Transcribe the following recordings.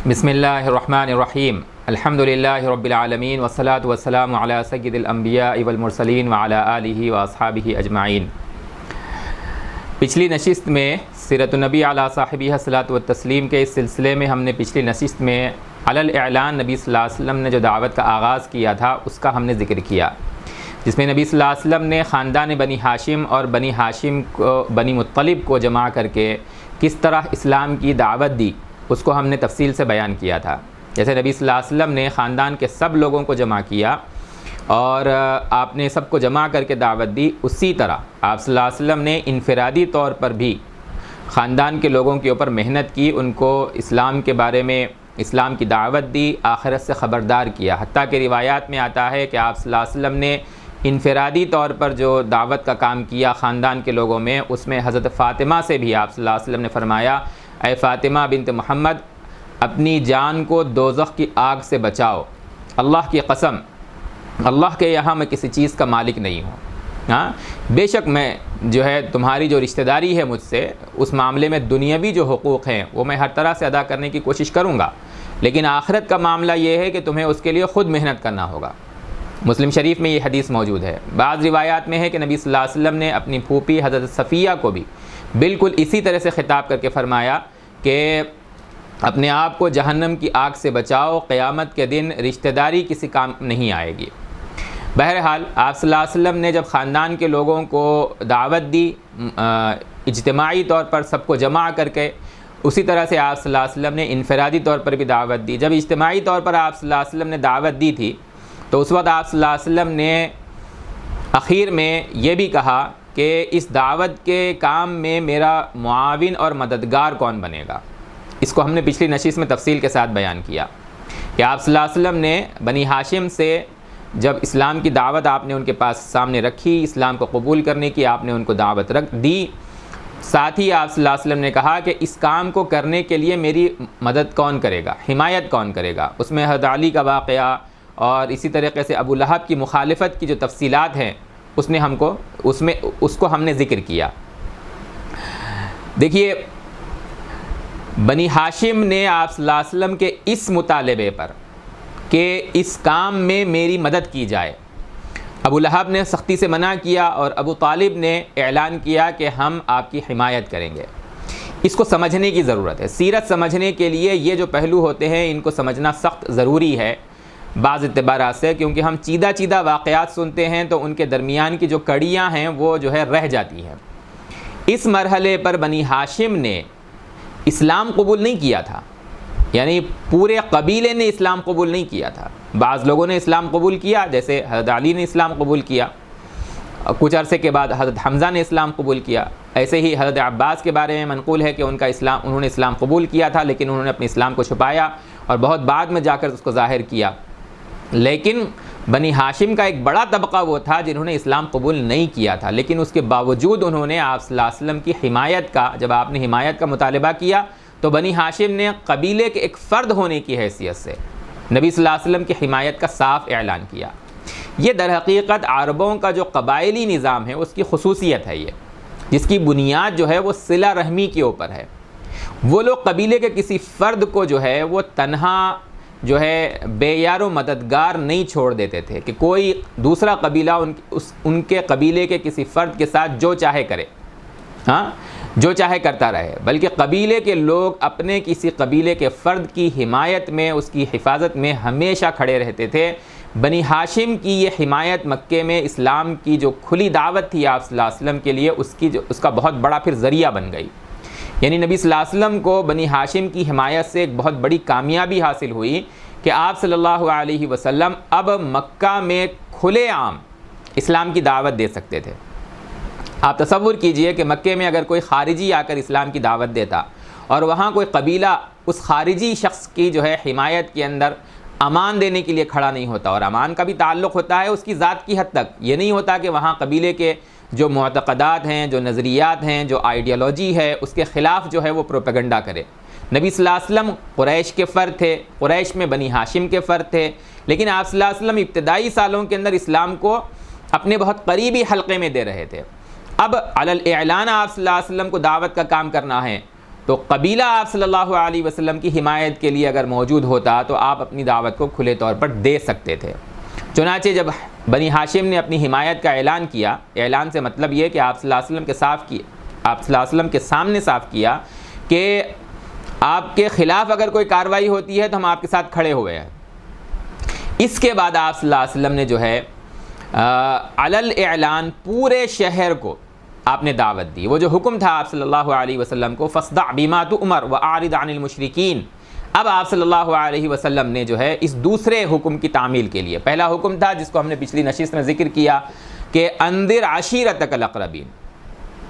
بسم اللہ الرحمن الرحیم الحمد للہ رب العالمین والصلاة والسلام علی سید الانبیاء والمرسلین وعلی آلہ واصحابہ اجمعین۔ پچھلی نشست میں سیرت النبی علی صاحبہ الصلاۃ والتسلیم کے اس سلسلے میں ہم نے پچھلی نشست میں علی الاعلان نبی صلی اللہ علیہ وسلم نے جو دعوت کا آغاز کیا تھا اس کا ہم نے ذکر کیا، جس میں نبی صلی اللہ علیہ وسلم نے خاندان بنی ہاشم اور بنی ہاشم کو بنی مطلب کو جمع کر کے کس طرح اسلام کی دعوت دی اس کو ہم نے تفصیل سے بیان کیا تھا۔ جیسے نبی صلی اللہ علیہ وسلم نے خاندان کے سب لوگوں کو جمع کیا اور آپ نے سب کو جمع کر کے دعوت دی، اسی طرح آپ صلی اللہ علیہ وسلم نے انفرادی طور پر بھی خاندان کے لوگوں کے اوپر محنت کی، ان کو اسلام کے بارے میں اسلام کی دعوت دی، آخرت سے خبردار کیا۔ حتیٰ کہ روایات میں آتا ہے کہ آپ صلی اللہ علیہ وسلم نے انفرادی طور پر جو دعوت کا کام کیا خاندان کے لوگوں میں، اس میں حضرت فاطمہ سے بھی آپ صلی اللہ علیہ وسلم نے فرمایا، اے فاطمہ بنت محمد، اپنی جان کو دوزخ کی آگ سے بچاؤ، اللہ کی قسم اللہ کے یہاں میں کسی چیز کا مالک نہیں ہوں، بے شک میں جو ہے تمہاری جو رشتہ داری ہے مجھ سے، اس معاملے میں دنیاوی جو حقوق ہیں وہ میں ہر طرح سے ادا کرنے کی کوشش کروں گا، لیکن آخرت کا معاملہ یہ ہے کہ تمہیں اس کے لیے خود محنت کرنا ہوگا۔ مسلم شریف میں یہ حدیث موجود ہے۔ بعض روایات میں ہے کہ نبی صلی اللہ علیہ وسلم نے اپنی پھوپھی حضرت صفیہ کو بھی بالکل اسی طرح سے خطاب کر کے فرمایا کہ اپنے آپ کو جہنم کی آگ سے بچاؤ، قیامت کے دن رشتہ داری کسی کام نہیں آئے گی۔ بہرحال آپ صلی اللہ علیہ وسلم نے جب خاندان کے لوگوں کو دعوت دی اجتماعی طور پر سب کو جمع کر کے، اسی طرح سے آپ صلی اللہ علیہ وسلم نے انفرادی طور پر بھی دعوت دی۔ جب اجتماعی طور پر آپ صلی اللہ علیہ وسلم نے دعوت دی تھی تو اس وقت آپ صلی اللہ علیہ وسلم نے اخیر میں یہ بھی کہا کہ اس دعوت کے کام میں میرا معاون اور مددگار کون بنے گا۔ اس کو ہم نے پچھلی نشست میں تفصیل کے ساتھ بیان کیا کہ آپ صلی اللہ علیہ وسلم نے بنی ہاشم سے جب اسلام کی دعوت آپ نے ان کے پاس سامنے رکھی، اسلام کو قبول کرنے کی آپ نے ان کو دعوت دی، ساتھ ہی آپ صلی اللہ علیہ وسلم نے کہا کہ اس کام کو کرنے کے لیے میری مدد کون کرے گا، حمایت کون کرے گا۔ اس میں حضرت علی کا واقعہ اور اسی طریقے سے ابو لہب کی مخالفت کی جو تفصیلات ہیں اس کو ہم نے ذکر کیا۔ دیکھیے، بنی ہاشم نے آپ صلی اللہ علیہ وسلم کے اس مطالبے پر کہ اس کام میں میری مدد کی جائے، ابو لہب نے سختی سے منع کیا اور ابو طالب نے اعلان کیا کہ ہم آپ کی حمایت کریں گے۔ اس کو سمجھنے کی ضرورت ہے۔ سیرت سمجھنے کے لیے یہ جو پہلو ہوتے ہیں ان کو سمجھنا سخت ضروری ہے بعض اعتبارات سے، کیونکہ ہم چیدہ واقعات سنتے ہیں تو ان کے درمیان کی جو کڑیاں ہیں وہ جو ہے رہ جاتی ہیں۔ اس مرحلے پر بنی ہاشم نے اسلام قبول نہیں کیا تھا، یعنی پورے قبیلے نے اسلام قبول نہیں کیا تھا۔ بعض لوگوں نے اسلام قبول کیا، جیسے حضرت علی نے اسلام قبول کیا، کچھ عرصے کے بعد حضرت حمزہ نے اسلام قبول کیا، ایسے ہی حضرت عباس کے بارے میں منقول ہے کہ انہوں نے اسلام قبول کیا تھا، لیکن انہوں نے اپنے اسلام کو چھپایا اور بہت بعد میں جا کر اس کو ظاہر کیا۔ لیکن بنی ہاشم کا ایک بڑا طبقہ وہ تھا جنہوں نے اسلام قبول نہیں کیا تھا، لیکن اس کے باوجود انہوں نے آپ صلی اللہ علیہ وسلم کی حمایت کا، جب آپ نے حمایت کا مطالبہ کیا تو بنی ہاشم نے قبیلے کے ایک فرد ہونے کی حیثیت سے نبی صلی اللہ علیہ وسلم کی حمایت کا صاف اعلان کیا۔ یہ در حقیقت عربوں کا جو قبائلی نظام ہے اس کی خصوصیت ہے، یہ جس کی بنیاد جو ہے وہ صلہ رحمی کے اوپر ہے۔ وہ لوگ قبیلے کے کسی فرد کو جو ہے وہ تنہا جو ہے بے یار و مددگار نہیں چھوڑ دیتے تھے کہ کوئی دوسرا قبیلہ ان کے قبیلے کے کسی فرد کے ساتھ جو چاہے کرے، جو چاہے کرتا رہے، بلکہ قبیلے کے لوگ اپنے کسی قبیلے کے فرد کی حمایت میں، اس کی حفاظت میں ہمیشہ کھڑے رہتے تھے۔ بنی ہاشم کی یہ حمایت مکے میں اسلام کی جو کھلی دعوت تھی آپ صلی اللہ علیہ وسلم کے لیے، اس کا بہت بڑا پھر ذریعہ بن گئی۔ یعنی نبی صلی اللہ علیہ وسلم کو بنی ہاشم کی حمایت سے ایک بہت بڑی کامیابی حاصل ہوئی کہ آپ صلی اللہ علیہ وسلم اب مکہ میں کھلے عام اسلام کی دعوت دے سکتے تھے۔ آپ تصور کیجئے کہ مکے میں اگر کوئی خارجی آ کر اسلام کی دعوت دیتا اور وہاں کوئی قبیلہ اس خارجی شخص کی جو ہے حمایت کے اندر امان دینے کے لیے کھڑا نہیں ہوتا، اور امان کا بھی تعلق ہوتا ہے اس کی ذات کی حد تک، یہ نہیں ہوتا کہ وہاں قبیلے کے جو معتقدات ہیں، جو نظریات ہیں، جو آئیڈیالوجی ہے، اس کے خلاف جو ہے وہ پروپیگنڈا کرے۔ نبی صلی اللہ علیہ وسلم قریش کے فرد تھے، قریش میں بنی ہاشم کے فرد تھے، لیکن آپ صلی اللہ علیہ وسلم ابتدائی سالوں کے اندر اسلام کو اپنے بہت قریبی حلقے میں دے رہے تھے۔ اب علی الاعلان آپ صلی اللہ علیہ وسلم کو دعوت کا کام کرنا ہے، تو قبیلہ آپ صلی اللہ علیہ وسلم کی حمایت کے لیے اگر موجود ہوتا تو آپ اپنی دعوت کو کھلے طور پر دے سکتے تھے۔ چنانچہ جب بنی ہاشم نے اپنی حمایت کا اعلان کیا، اعلان سے مطلب یہ کہ آپ صلی اللہ علیہ وسلم کے سامنے صاف کیا کہ آپ کے خلاف اگر کوئی کارروائی ہوتی ہے تو ہم آپ کے ساتھ کھڑے ہوئے ہیں۔ اس کے بعد آپ صلی اللہ علیہ وسلم نے جو ہے علل اعلان پورے شہر کو آپ نے دعوت دی۔ وہ جو حکم تھا آپ صلی اللہ علیہ وسلم کو فاصدع بما تؤمر واعرض عن المشرکین، اب آپ صلی اللہ علیہ وسلم نے جو ہے اس دوسرے حکم کی تعمیل کے لیے، پہلا حکم تھا جس کو ہم نے پچھلی نشست میں ذکر کیا کہ انذر عشیرتک الاقربین،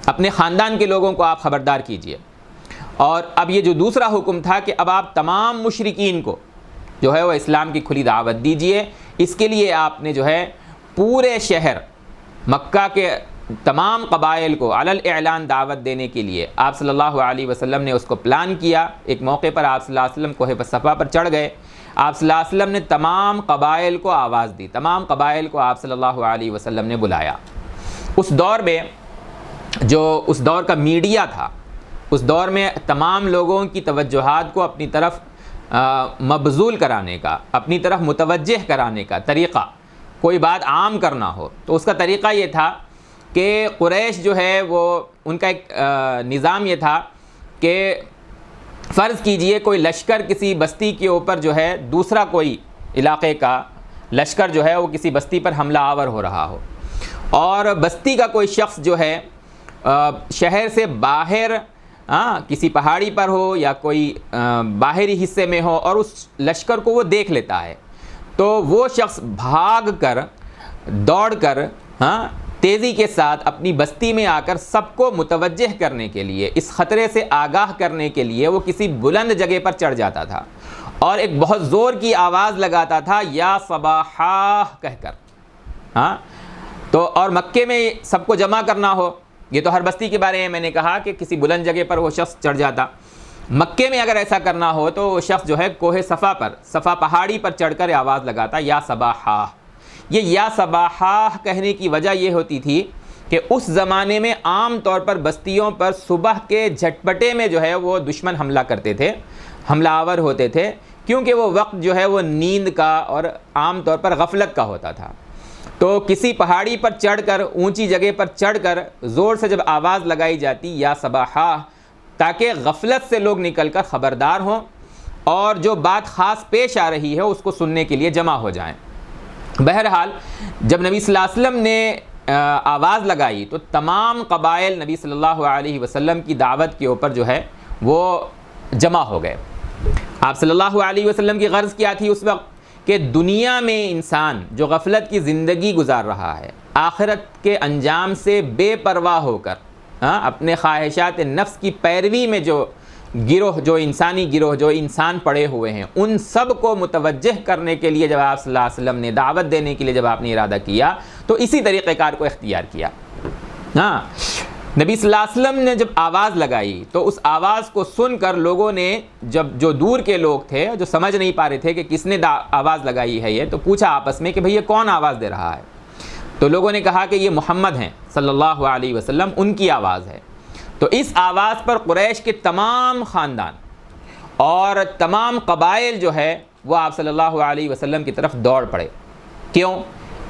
اپنے خاندان کے لوگوں کو آپ خبردار کیجئے، اور اب یہ جو دوسرا حکم تھا کہ اب آپ تمام مشرکین کو جو ہے وہ اسلام کی کھلی دعوت دیجئے۔ اس کے لیے آپ نے جو ہے پورے شہر مکہ کے تمام قبائل کو علل اعلان دعوت دینے کے لیے آپ صلی اللہ علیہ وسلم نے اس کو پلان کیا۔ ایک موقع پر آپ صلی اللہ علیہ وسلم کوہ صفا پر چڑھ گئے، آپ صلی اللہ علیہ وسلم نے تمام قبائل کو آواز دی، تمام قبائل کو آپ صلی اللہ علیہ وسلم نے بلایا۔ اس دور میں جو اس دور کا میڈیا تھا، اس دور میں تمام لوگوں کی توجہات کو اپنی طرف مبذول کرانے کا، اپنی طرف متوجہ کرانے کا طریقہ، کوئی بات عام کرنا ہو تو اس کا طریقہ یہ تھا کہ قریش جو ہے وہ ان کا ایک نظام یہ تھا کہ فرض کیجئے کوئی لشکر کسی بستی کے اوپر جو ہے دوسرا کوئی علاقے کا لشکر جو ہے وہ کسی بستی پر حملہ آور ہو رہا ہو، اور بستی کا کوئی شخص جو ہے شہر سے باہر کسی پہاڑی پر ہو یا کوئی باہری حصے میں ہو اور اس لشکر کو وہ دیکھ لیتا ہے، تو وہ شخص بھاگ کر دوڑ کر تیزی کے ساتھ اپنی بستی میں آ کر سب کو متوجہ کرنے کے لیے، اس خطرے سے آگاہ کرنے کے لیے وہ کسی بلند جگہ پر چڑھ جاتا تھا اور ایک بہت زور کی آواز لگاتا تھا یا صباحا کہہ کر۔ تو اور مکے میں سب کو جمع کرنا ہو، یہ تو ہر بستی کے بارے میں میں نے کہا کہ کسی بلند جگہ پر وہ شخص چڑھ جاتا، مکے میں اگر ایسا کرنا ہو تو وہ شخص جو ہے کوہ صفا پر، صفا پہاڑی پر چڑھ کر آواز لگاتا یا صباحا۔ یہ یا صباحا کہنے کی وجہ یہ ہوتی تھی کہ اس زمانے میں عام طور پر بستیوں پر صبح کے جھٹپٹے میں جو ہے وہ دشمن حملہ کرتے تھے، حملہ آور ہوتے تھے، کیونکہ وہ وقت جو ہے وہ نیند کا اور عام طور پر غفلت کا ہوتا تھا۔ تو کسی پہاڑی پر چڑھ کر، اونچی جگہ پر چڑھ کر زور سے جب آواز لگائی جاتی یا صباحا، تاکہ غفلت سے لوگ نکل کر خبردار ہوں اور جو بات خاص پیش آ رہی ہے اس کو سننے کے لیے جمع ہو جائیں۔ بہرحال جب نبی صلی اللہ علیہ وسلم نے آواز لگائی تو تمام قبائل نبی صلی اللہ علیہ وسلم کی دعوت کے اوپر جو ہے وہ جمع ہو گئے۔ آپ صلی اللہ علیہ وسلم کی غرض کیا تھی اس وقت کہ دنیا میں انسان جو غفلت کی زندگی گزار رہا ہے، آخرت کے انجام سے بے پرواہ ہو کر اپنے خواہشات نفس کی پیروی میں جو گروہ، جو انسانی گروہ، جو انسان پڑے ہوئے ہیں، ان سب کو متوجہ کرنے کے لیے جب آپ صلی اللہ علیہ وسلم نے دعوت دینے کے لیے جب آپ نے ارادہ کیا تو اسی طریقہ کار کو اختیار کیا۔ نبی صلی اللہ علیہ وسلم نے جب آواز لگائی تو اس آواز کو سن کر لوگوں نے، جب جو دور کے لوگ تھے جو سمجھ نہیں پا رہے تھے کہ کس نے آواز لگائی ہے، یہ تو پوچھا آپس میں کہ بھئی یہ کون آواز دے رہا ہے؟ تو لوگوں نے کہا کہ یہ محمد ہیں صلی اللہ علیہ وسلم، ان کی آواز ہے۔ تو اس آواز پر قریش کے تمام خاندان اور تمام قبائل جو ہے وہ آپ صلی اللہ علیہ وسلم کی طرف دوڑ پڑے۔ کیوں؟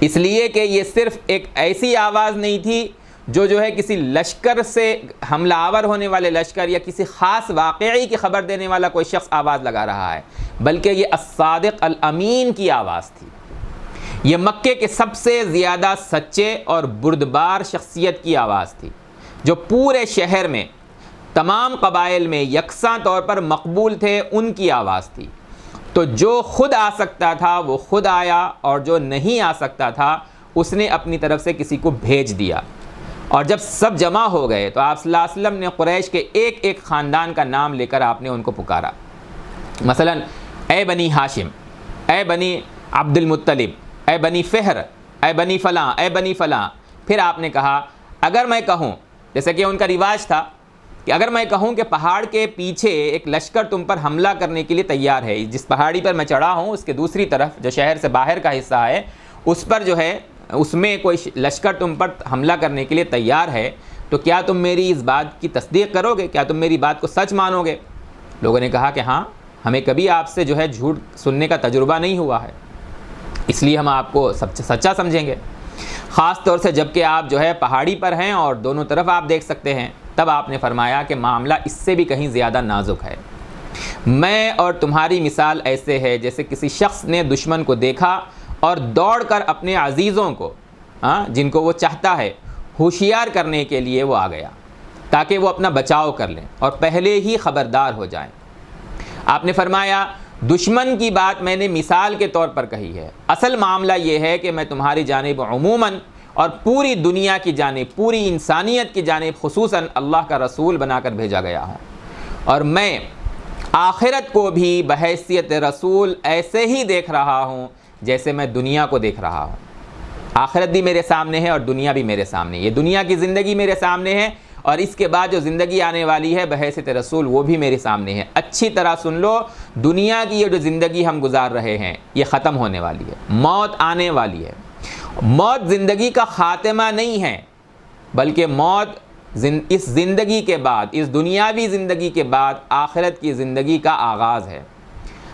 اس لیے کہ یہ صرف ایک ایسی آواز نہیں تھی جو ہے کسی لشکر سے حملہ آور ہونے والے لشکر یا کسی خاص واقعی کی خبر دینے والا کوئی شخص آواز لگا رہا ہے، بلکہ یہ الصادق الامین کی آواز تھی۔ یہ مکے کے سب سے زیادہ سچے اور بردبار شخصیت کی آواز تھی جو پورے شہر میں تمام قبائل میں یکساں طور پر مقبول تھے، ان کی آواز تھی۔ تو جو خود آ سکتا تھا وہ خود آیا، اور جو نہیں آ سکتا تھا اس نے اپنی طرف سے کسی کو بھیج دیا۔ اور جب سب جمع ہو گئے تو آپ صلی اللہ علیہ وسلم نے قریش کے ایک ایک خاندان کا نام لے کر آپ نے ان کو پکارا، مثلا اے بنی ہاشم، اے بنی عبد المطلب، اے بنی فہر، اے بنی فلاں، اے بنی فلاں۔ پھر آپ نے کہا اگر میں کہوں، جیسے کہ ان کا رواج تھا کہ اگر میں کہوں کہ پہاڑ کے پیچھے ایک لشکر تم پر حملہ کرنے کے لیے تیار ہے، جس پہاڑی پر میں چڑھا ہوں اس کے دوسری طرف جو شہر سے باہر کا حصہ ہے اس پر جو ہے اس میں کوئی لشکر تم پر حملہ کرنے کے لیے تیار ہے، تو کیا تم میری اس بات کی تصدیق کرو گے؟ کیا تم میری بات کو سچ مانو گے؟ لوگوں نے کہا کہ ہاں، ہمیں کبھی آپ سے جو ہے جھوٹ سننے کا تجربہ نہیں ہوا ہے، اس لیے ہم آپ کو سچا سمجھیں گے۔ خاص طور سے جب کہ آپ جو ہے پہاڑی پر ہیں اور دونوں طرف آپ دیکھ سکتے ہیں۔ تب آپ نے فرمایا کہ معاملہ اس سے بھی کہیں زیادہ نازک ہے۔ میں اور تمہاری مثال ایسے ہے جیسے کسی شخص نے دشمن کو دیکھا اور دوڑ کر اپنے عزیزوں کو، جن کو وہ چاہتا ہے، ہوشیار کرنے کے لیے وہ آ گیا تاکہ وہ اپنا بچاؤ کر لیں اور پہلے ہی خبردار ہو جائیں۔ آپ نے فرمایا دشمن کی بات میں نے مثال کے طور پر کہی ہے، اصل معاملہ یہ ہے کہ میں تمہاری جانب عموماً اور پوری دنیا کی جانب، پوری انسانیت کی جانب خصوصاً اللہ کا رسول بنا کر بھیجا گیا ہوں، اور میں آخرت کو بھی بحیثیت رسول ایسے ہی دیکھ رہا ہوں جیسے میں دنیا کو دیکھ رہا ہوں۔ آخرت بھی میرے سامنے ہے اور دنیا بھی میرے سامنے ہے، یہ دنیا کی زندگی میرے سامنے ہے، اور اس کے بعد جو زندگی آنے والی ہے بحیثیت رسول وہ بھی میرے سامنے ہے۔ اچھی طرح سن لو، دنیا کی یہ جو زندگی ہم گزار رہے ہیں یہ ختم ہونے والی ہے، موت آنے والی ہے۔ موت زندگی کا خاتمہ نہیں ہے، بلکہ موت اس زندگی کے بعد، اس دنیاوی زندگی کے بعد آخرت کی زندگی کا آغاز ہے،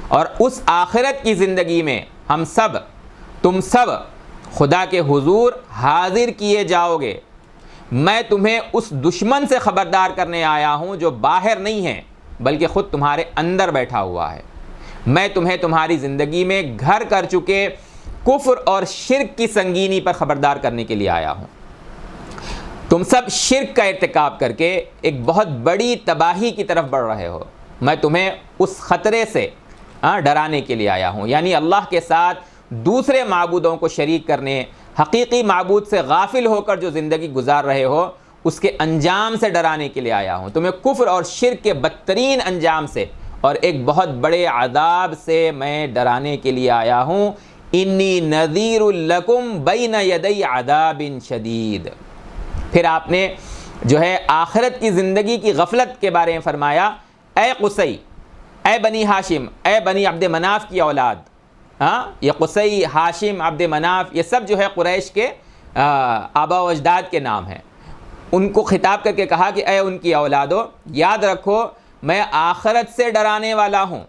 اور اس آخرت کی زندگی میں ہم سب، تم سب خدا کے حضور حاضر کیے جاؤ گے۔ میں تمہیں اس دشمن سے خبردار کرنے آیا ہوں جو باہر نہیں ہے بلکہ خود تمہارے اندر بیٹھا ہوا ہے۔ میں تمہیں تمہاری زندگی میں گھر کر چکے کفر اور شرک کی سنگینی پر خبردار کرنے کے لیے آیا ہوں۔ تم سب شرک کا ارتکاب کر کے ایک بہت بڑی تباہی کی طرف بڑھ رہے ہو۔ میں تمہیں اس خطرے سے ڈرانے کے لیے آیا ہوں، یعنی اللہ کے ساتھ دوسرے معبودوں کو شریک کرنے، حقیقی معبود سے غافل ہو کر جو زندگی گزار رہے ہو اس کے انجام سے ڈرانے کے لیے آیا ہوں، تمہیں کفر اور شرک کے بدترین انجام سے اور ایک بہت بڑے عذاب سے میں ڈرانے کے لیے آیا ہوں۔ انی نذیر لکم بین یدی عذاب شدید۔ پھر آپ نے جو ہے آخرت کی زندگی کی غفلت کے بارے میں فرمایا، اے قصی، اے بنی ہاشم، اے بنی عبد مناف کی اولاد۔ یہ قصی، ہاشم، عبد مناف، یہ سب جو ہے قریش کے آبا و اجداد کے نام ہیں۔ ان کو خطاب کر کے کہا کہ اے ان کی اولادو، یاد رکھو میں آخرت سے ڈرانے والا ہوں۔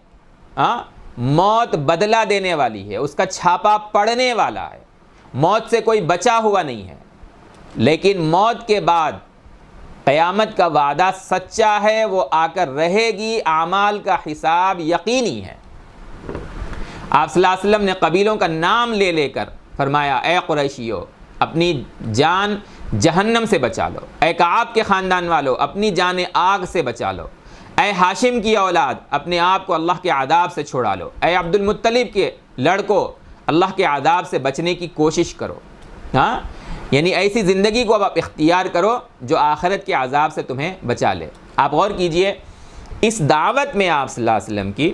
موت بدلہ دینے والی ہے، اس کا چھاپا پڑنے والا ہے، موت سے کوئی بچا ہوا نہیں ہے، لیکن موت کے بعد قیامت کا وعدہ سچا ہے، وہ آ کر رہے گی، اعمال کا حساب یقینی ہے۔ آپ صلی اللہ علیہ وسلم نے قبیلوں کا نام لے لے کر فرمایا، اے قریشیو اپنی جان جہنم سے بچا لو، اے کعب کے خاندان والو اپنی جان آگ سے بچا لو، اے ہاشم کی اولاد اپنے آپ کو اللہ کے عذاب سے چھڑا لو، اے عبد المطلب کے لڑکوں اللہ کے عذاب سے بچنے کی کوشش کرو۔ یعنی ایسی زندگی کو اب آپ اختیار کرو جو آخرت کے عذاب سے تمہیں بچا لے۔ آپ غور کیجئے، اس دعوت میں آپ صلی اللہ علیہ وسلم کی،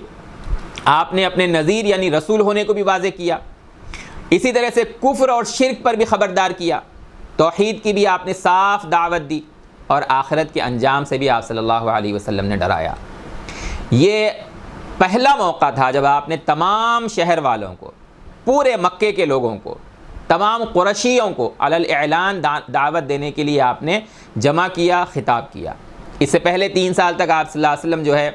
آپ نے اپنے نذیر یعنی رسول ہونے کو بھی واضح کیا، اسی طرح سے کفر اور شرک پر بھی خبردار کیا، توحید کی بھی آپ نے صاف دعوت دی، اور آخرت کے انجام سے بھی آپ صلی اللہ علیہ وسلم نے ڈرایا۔ یہ پہلا موقع تھا جب آپ نے تمام شہر والوں کو، پورے مکے کے لوگوں کو، تمام قریشیوں کو علی الاعلان دعوت دینے کے لیے آپ نے جمع کیا، خطاب کیا۔ اس سے پہلے 3 سال تک آپ صلی اللہ علیہ وسلم جو ہے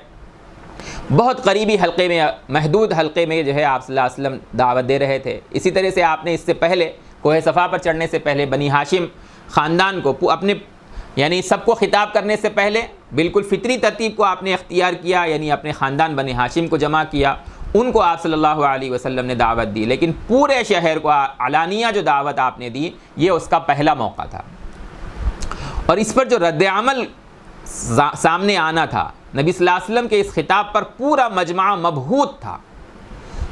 بہت قریبی حلقے میں، محدود حلقے میں جو ہے آپ صلی اللہ علیہ وسلم دعوت دے رہے تھے۔ اسی طرح سے آپ نے اس سے پہلے کوہ صفا پر چڑھنے سے پہلے بنی ہاشم خاندان کو اپنے، یعنی سب کو خطاب کرنے سے پہلے بالکل فطری ترتیب کو آپ نے اختیار کیا، یعنی اپنے خاندان بنی ہاشم کو جمع کیا، ان کو آپ صلی اللہ علیہ وسلم نے دعوت دی، لیکن پورے شہر کو علانیہ جو دعوت آپ نے دی یہ اس کا پہلا موقع تھا۔ اور اس پر جو رد عمل سامنے آنا تھا، نبی صلی اللہ علیہ وسلم کے اس خطاب پر پورا مجمع مبہوت تھا۔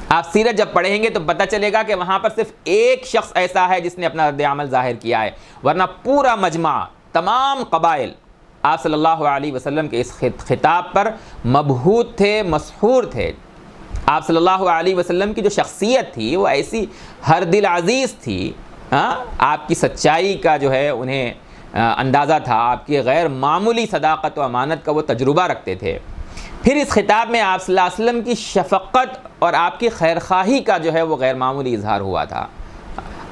آپ سیرت جب پڑھیں گے تو پتہ چلے گا کہ وہاں پر صرف ایک شخص ایسا ہے جس نے اپنا رد عمل ظاہر کیا ہے، ورنہ پورا مجمع، تمام قبائل آپ صلی اللہ علیہ وسلم کے اس خطاب پر مبہوت تھے، مسحور تھے۔ آپ صلی اللہ علیہ وسلم کی جو شخصیت تھی وہ ایسی ہر دل عزیز تھی، آپ کی سچائی کا جو ہے انہیں اندازہ تھا، آپ کی غیر معمولی صداقت و امانت کا وہ تجربہ رکھتے تھے۔ پھر اس خطاب میں آپ صلی اللہ علیہ وسلم کی شفقت اور آپ کی خیرخواہی کا جو ہے وہ غیر معمولی اظہار ہوا تھا۔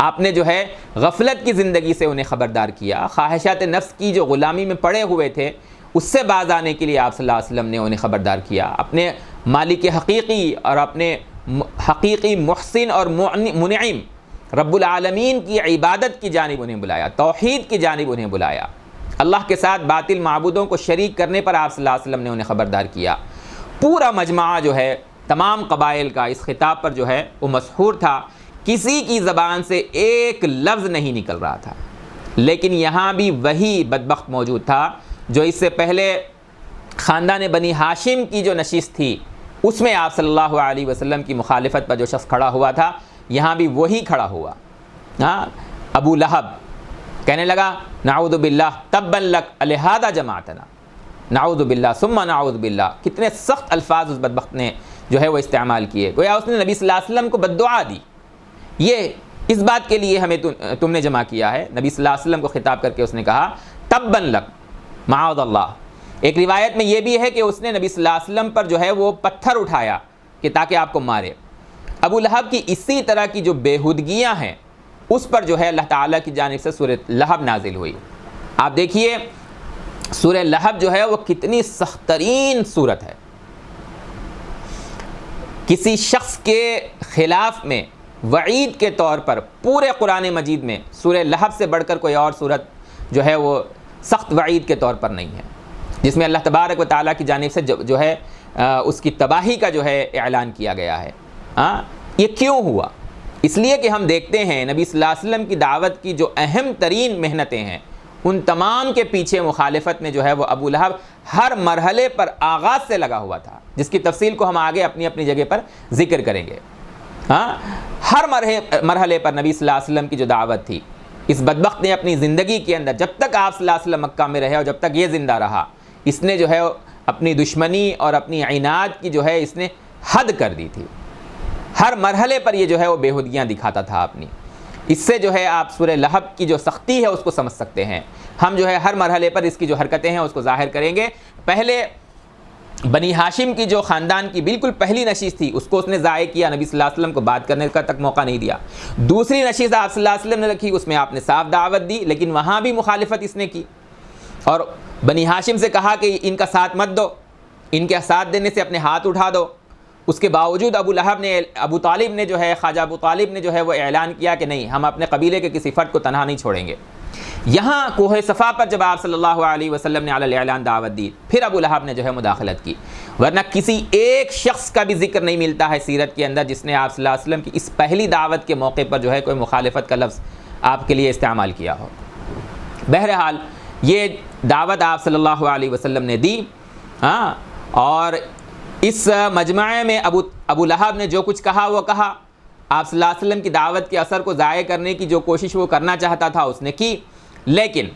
آپ نے جو ہے غفلت کی زندگی سے انہیں خبردار کیا، خواہشات نفس کی جو غلامی میں پڑے ہوئے تھے اس سے باز آنے کے لیے آپ صلی اللہ علیہ وسلم نے انہیں خبردار کیا، اپنے مالک حقیقی اور اپنے حقیقی محسن اور منعم رب العالمین کی عبادت کی جانب انہیں بلایا، توحید کی جانب انہیں بلایا، اللہ کے ساتھ باطل معبودوں کو شریک کرنے پر آپ صلی اللہ علیہ وسلم نے انہیں خبردار کیا۔ پورا مجمع جو ہے تمام قبائل کا اس خطاب پر جو ہے وہ مسحور تھا، کسی کی زبان سے ایک لفظ نہیں نکل رہا تھا۔ لیکن یہاں بھی وہی بدبخت موجود تھا جو اس سے پہلے خاندان بنی ہاشم کی جو نشست تھی اس میں آپ صلی اللہ علیہ وسلم کی مخالفت پر جو شخص کھڑا ہوا تھا، یہاں بھی وہی کھڑا ہوا۔ ابو لہب کہنے لگا نعوذ باللہ تبا لک الہذا جماعتنا، نعوذ باللہ ثم نعوذ باللہ، کتنے سخت الفاظ اس بدبخت نے جو ہے وہ استعمال کیے، گویا اس نے نبی صلی اللہ علیہ وسلم کو بددعا دی، یہ اس بات کے لیے ہمیں تم نے جمع کیا ہے۔ نبی صلی اللہ علیہ وسلم کو خطاب کر کے اس نے کہا تبا لک معاذ اللہ۔ ایک روایت میں یہ بھی ہے کہ اس نے نبی صلی اللہ علیہ وسلم پر جو ہے وہ پتھر اٹھایا کہ تاکہ آپ کو مارے۔ ابو لہب کی اسی طرح کی جو بےہودگیاں ہیں اس پر جو ہے اللہ تعالیٰ کی جانب سے سورہ لہب نازل ہوئی۔ آپ دیکھیے سورہ لہب جو ہے وہ کتنی سخت ترین سورت ہے، کسی شخص کے خلاف میں وعید کے طور پر پورے قرآن مجید میں سورہ لہب سے بڑھ کر کوئی اور سورت جو ہے وہ سخت وعید کے طور پر نہیں ہے، جس میں اللہ تبارک و تعالیٰ کی جانب سے جو ہے اس کی تباہی کا جو ہے اعلان کیا گیا ہے۔ یہ کیوں ہوا؟ اس لیے کہ ہم دیکھتے ہیں نبی صلی اللہ علیہ وسلم کی دعوت کی جو اہم ترین محنتیں ہیں ان تمام کے پیچھے مخالفت میں جو ہے وہ ابو لہب ہر مرحلے پر آغاز سے لگا ہوا تھا، جس کی تفصیل کو ہم آگے اپنی اپنی جگہ پر ذکر کریں گے۔ ہر مرحلے پر نبی صلی اللہ علیہ وسلم کی جو دعوت تھی، اس بدبخت نے اپنی زندگی کے اندر جب تک آپ صلی اللہ علیہ وسلم مکہ میں رہے اور جب تک یہ زندہ رہا، اس نے جو ہے اپنی دشمنی اور اپنی عناد کی جو ہے اس نے حد کر دی تھی۔ ہر مرحلے پر یہ جو ہے وہ بےہودگیاں دکھاتا تھا اپنی۔ اس سے جو ہے آپ سورہ لہب کی جو سختی ہے اس کو سمجھ سکتے ہیں۔ ہم جو ہے ہر مرحلے پر اس کی جو حرکتیں ہیں اس کو ظاہر کریں گے۔ پہلے بنی ہاشم کی جو خاندان کی بالکل پہلی نشست تھی اس کو اس نے ضائع کیا، نبی صلی اللہ علیہ وسلم کو بات کرنے کا تک موقع نہیں دیا۔ دوسری نشست آپ صلی اللہ علیہ وسلم نے رکھی، اس میں آپ نے صاف دعوت دی، لیکن وہاں بھی مخالفت اس نے کی اور بنی ہاشم سے کہا کہ ان کا ساتھ مت دو، ان کے ساتھ دینے سے اپنے ہاتھ اٹھا دو۔ اس کے باوجود ابو طالب نے جو ہے خواجہ ابو طالب نے جو ہے وہ اعلان کیا کہ نہیں، ہم اپنے قبیلے کے کسی فرد کو تنہا نہیں چھوڑیں گے۔ یہاں کوہ صفا پر جب آپ صلی اللہ علیہ وسلم نے علی الاعلان دعوت دی، پھر ابو لہب نے جو ہے مداخلت کی، ورنہ کسی ایک شخص کا بھی ذکر نہیں ملتا ہے سیرت کے اندر جس نے آپ صلی اللہ علیہ وسلم کی اس پہلی دعوت کے موقع پر جو ہے کوئی مخالفت کا لفظ آپ کے لیے استعمال کیا ہو۔ بہرحال یہ دعوت آپ صلی اللہ علیہ وسلم نے دی، اور اس مجمع میں ابو لہب نے جو کچھ کہا وہ کہا۔ آپ صلی اللہ علیہ وسلم کی دعوت کے اثر کو ضائع کرنے کی جو کوشش وہ کرنا چاہتا تھا اس نے کی، لیکن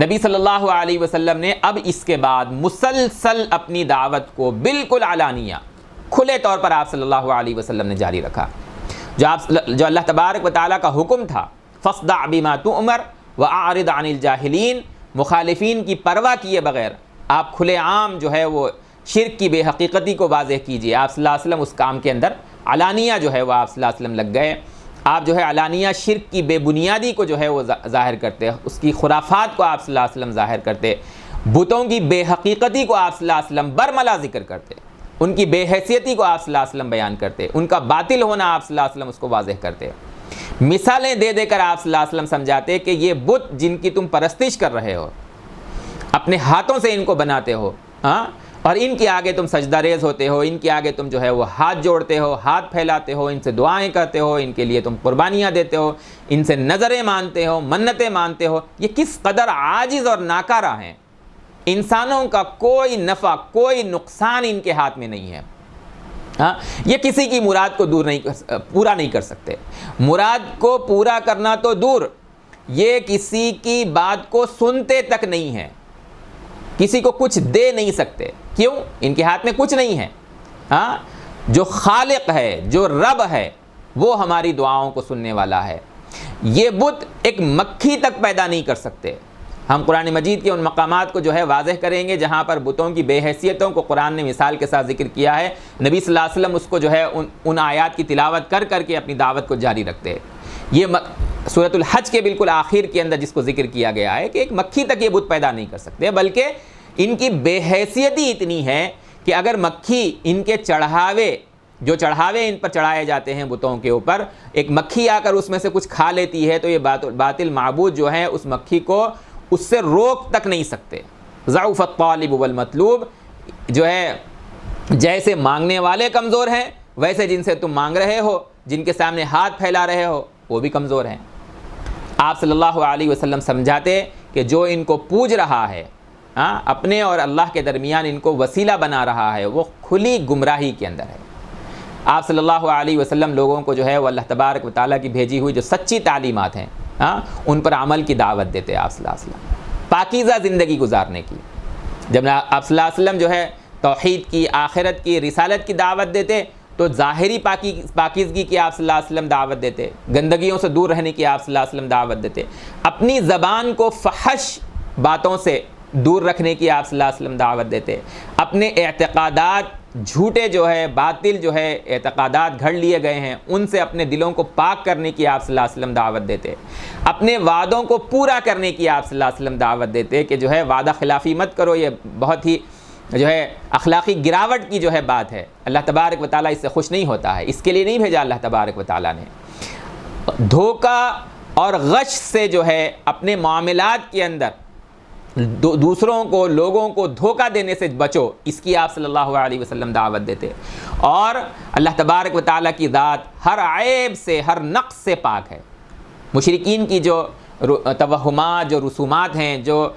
نبی صلی اللہ علیہ وسلم نے اب اس کے بعد مسلسل اپنی دعوت کو بالکل علانیہ کھلے طور پر آپ صلی اللہ علیہ وسلم نے جاری رکھا۔ جو اللہ تبارک و تعالیٰ کا حکم تھا فاصدع بما تؤمر واعرض عن الجاہلین، مخالفین کی پرواہ کیے بغیر آپ کھلے عام جو ہے وہ شرک کی بے حقیقتی کو واضح کیجیے۔ آپ صلی اللہ علیہ وسلم اس کام کے اندر علانیہ جو ہے وہ آپ صلی اللہ علیہ وسلم لگ گئے۔ آپ جو ہے علانیہ شرک کی بے بنیادی کو جو ہے وہ ظاہر کرتے، اس کی خرافات کو آپ صلی اللہ علیہ وسلم ظاہر کرتے، بتوں کی بے حقیقتی کو آپ صلی اللہ علیہ وسلم برملا ذکر کرتے، ان کی بے حیثیتی کو آپ صلی اللہ علیہ وسلم بیان کرتے، ان کا باطل ہونا آپ صلی اللہ علیہ وسلم اس کو واضح کرتے، مثالیں دے دے کر آپ صلی اللہ علیہ وسلم سمجھاتے کہ یہ بت جن کی تم پرستش کر رہے ہو، اپنے ہاتھوں سے ان کو بناتے ہو، اور ان کے آگے تم سجدہ ریز ہوتے ہو، ان کے آگے تم جو ہے وہ ہاتھ جوڑتے ہو، ہاتھ پھیلاتے ہو، ان سے دعائیں کرتے ہو، ان کے لیے تم قربانیاں دیتے ہو، ان سے نظریں مانتے ہو، منتیں مانتے ہو، یہ کس قدر عاجز اور ناکارہ ہیں۔ انسانوں کا کوئی نفع کوئی نقصان ان کے ہاتھ میں نہیں ہے۔ یہ کسی کی مراد کو پورا نہیں کر سکتے، مراد کو پورا کرنا تو دور، یہ کسی کی بات کو سنتے تک نہیں ہے، کسی کو کچھ دے نہیں سکتے۔ کیوں؟ ان کے ہاتھ میں کچھ نہیں ہے۔ جو خالق ہے، جو رب ہے، وہ ہماری دعاؤں کو سننے والا ہے۔ یہ بت ایک مکھی تک پیدا نہیں کر سکتے۔ ہم قرآن مجید کے ان مقامات کو جو ہے واضح کریں گے جہاں پر بتوں کی بے حیثیتوں کو قرآن نے مثال کے ساتھ ذکر کیا ہے۔ نبی صلی اللہ علیہ وسلم اس کو جو ہے ان آیات کی تلاوت کر کر کے اپنی دعوت کو جاری رکھتے ہیں۔ یہ سورۃ الحج کے بالکل آخر کے اندر جس کو ذکر کیا گیا ہے کہ ایک مکھی تک یہ بت پیدا نہیں کر سکتے، بلکہ ان کی بے حیثیتی اتنی ہے کہ اگر مکھی ان کے جو چڑھاوے ان پر چڑھائے جاتے ہیں بتوں کے اوپر، ایک مکھی آ کر اس میں سے کچھ کھا لیتی ہے تو یہ باطل معبود جو ہے اس مکھی کو اس سے روک تک نہیں سکتے۔ ضعف الطالب والمطلوب، جو ہے جیسے مانگنے والے کمزور ہیں ویسے جن سے تم مانگ رہے ہو، جن کے سامنے ہاتھ پھیلا رہے ہو، وہ بھی کمزور ہیں۔ آپ صلی اللہ علیہ وسلم سمجھاتے کہ جو ان کو پوج رہا ہے، اپنے اور اللہ کے درمیان ان کو وسیلہ بنا رہا ہے، وہ کھلی گمراہی کے اندر ہے۔ آپ صلی اللہ علیہ وسلم لوگوں کو جو ہے وہ اللہ تبارک و تعالیٰ کی بھیجی ہوئی جو سچی تعلیمات ہیں ان پر عمل کی دعوت دیتے آپ صلی اللہ علیہ وسلم، پاکیزہ زندگی گزارنے کی۔ جب آپ صلی اللہ علیہ وسلم جو ہے توحید کی، آخرت کی، رسالت کی دعوت دیتے تو ظاہری پاکیزگی کی آپ صلی اللہ علیہ وسلم دعوت دیتے، گندگیوں سے دور رہنے کی آپ صلی اللہ علیہ وسلم دعوت دیتے، اپنی زبان کو فحش باتوں سے دور رکھنے کی آپ صلی اللہ علیہ وسلم دعوت دیتے، اپنے اعتقادات جھوٹے جو ہے باطل جو ہے اعتقادات گھڑ لیے گئے ہیں ان سے اپنے دلوں کو پاک کرنے کی آپ صلی اللہ علیہ وسلم دعوت دیتے، اپنے وعدوں کو پورا کرنے کی آپ صلی اللہ علیہ وسلم دعوت دیتے کہ جو ہے وعدہ خلافی مت کرو، یہ بہت ہی جو ہے اخلاقی گراوٹ کی جو ہے بات ہے، اللہ تبارک و تعالیٰ اس سے خوش نہیں ہوتا ہے، اس کے لیے نہیں بھیجا اللہ تبارک و تعالیٰ نے۔ دھوکہ اور غش سے جو ہے اپنے معاملات کے اندر دوسروں کو، لوگوں کو دھوکہ دینے سے بچو، اس کی آپ صلی اللہ علیہ وسلم دعوت دیتے، اور اللہ تبارک و تعالیٰ کی ذات ہر عیب سے، ہر نقص سے پاک ہے۔ مشرکین کی جو توہمات، جو رسومات ہیں، جو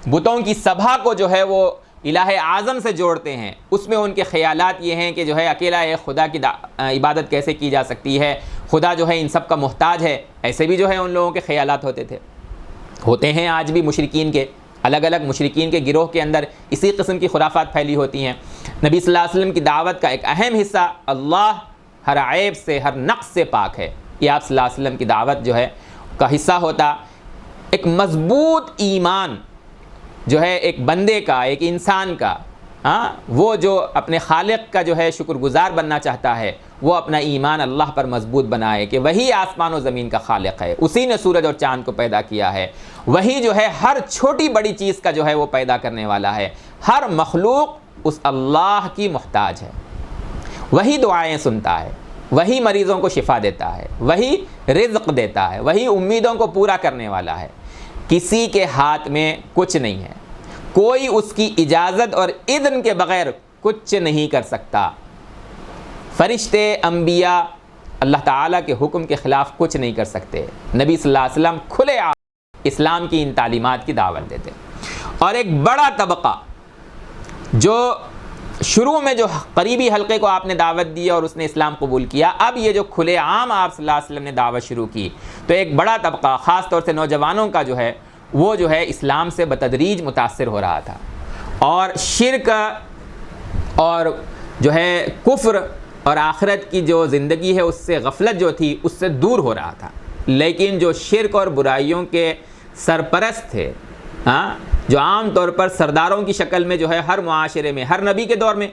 بتوں کی سبھا کو جو ہے وہ الہ اعظم سے جوڑتے ہیں، اس میں ان کے خیالات یہ ہیں کہ جو ہے اکیلا ایک خدا کی عبادت کیسے کی جا سکتی ہے، خدا جو ہے ان سب کا محتاج ہے، ایسے بھی جو ہے ان لوگوں کے خیالات ہوتے ہیں آج بھی مشرکین کے، الگ الگ مشرکین کے گروہ کے اندر اسی قسم کی خرافات پھیلی ہوتی ہیں۔ نبی صلی اللہ علیہ وسلم کی دعوت کا ایک اہم حصہ اللہ ہر عیب سے، ہر نقص سے پاک ہے، یہ آپ صلی اللہ علیہ وسلم کی دعوت جو ہے کا حصہ ہوتا۔ ایک مضبوط ایمان جو ہے ایک بندے کا، ایک انسان کا، وہ جو اپنے خالق کا جو ہے شکر گزار بننا چاہتا ہے، وہ اپنا ایمان اللہ پر مضبوط بنائے کہ وہی آسمان و زمین کا خالق ہے، اسی نے سورج اور چاند کو پیدا کیا ہے، وہی جو ہے ہر چھوٹی بڑی چیز کا جو ہے وہ پیدا کرنے والا ہے، ہر مخلوق اس اللہ کی محتاج ہے، وہی دعائیں سنتا ہے، وہی مریضوں کو شفا دیتا ہے، وہی رزق دیتا ہے، وہی امیدوں کو پورا کرنے والا ہے، کسی کے ہاتھ میں کچھ نہیں ہے، کوئی اس کی اجازت اور اذن کے بغیر کچھ نہیں کر سکتا، فرشتے، انبیاء اللہ تعالیٰ کے حکم کے خلاف کچھ نہیں کر سکتے۔ نبی صلی اللہ علیہ وسلم کھلے عام اسلام کی ان تعلیمات کی دعوت دیتے، اور ایک بڑا طبقہ جو شروع میں جو قریبی حلقے کو آپ نے دعوت دی اور اس نے اسلام قبول کیا، اب یہ جو کھلے عام آپ صلی اللہ علیہ وسلم نے دعوت شروع کی تو ایک بڑا طبقہ خاص طور سے نوجوانوں کا جو ہے وہ جو ہے اسلام سے بتدریج متاثر ہو رہا تھا، اور شرک اور جو ہے کفر اور آخرت کی جو زندگی ہے اس سے غفلت جو تھی اس سے دور ہو رہا تھا۔ لیکن جو شرک اور برائیوں کے سرپرست تھے، جو عام طور پر سرداروں کی شکل میں جو ہے ہر معاشرے میں، ہر نبی کے دور میں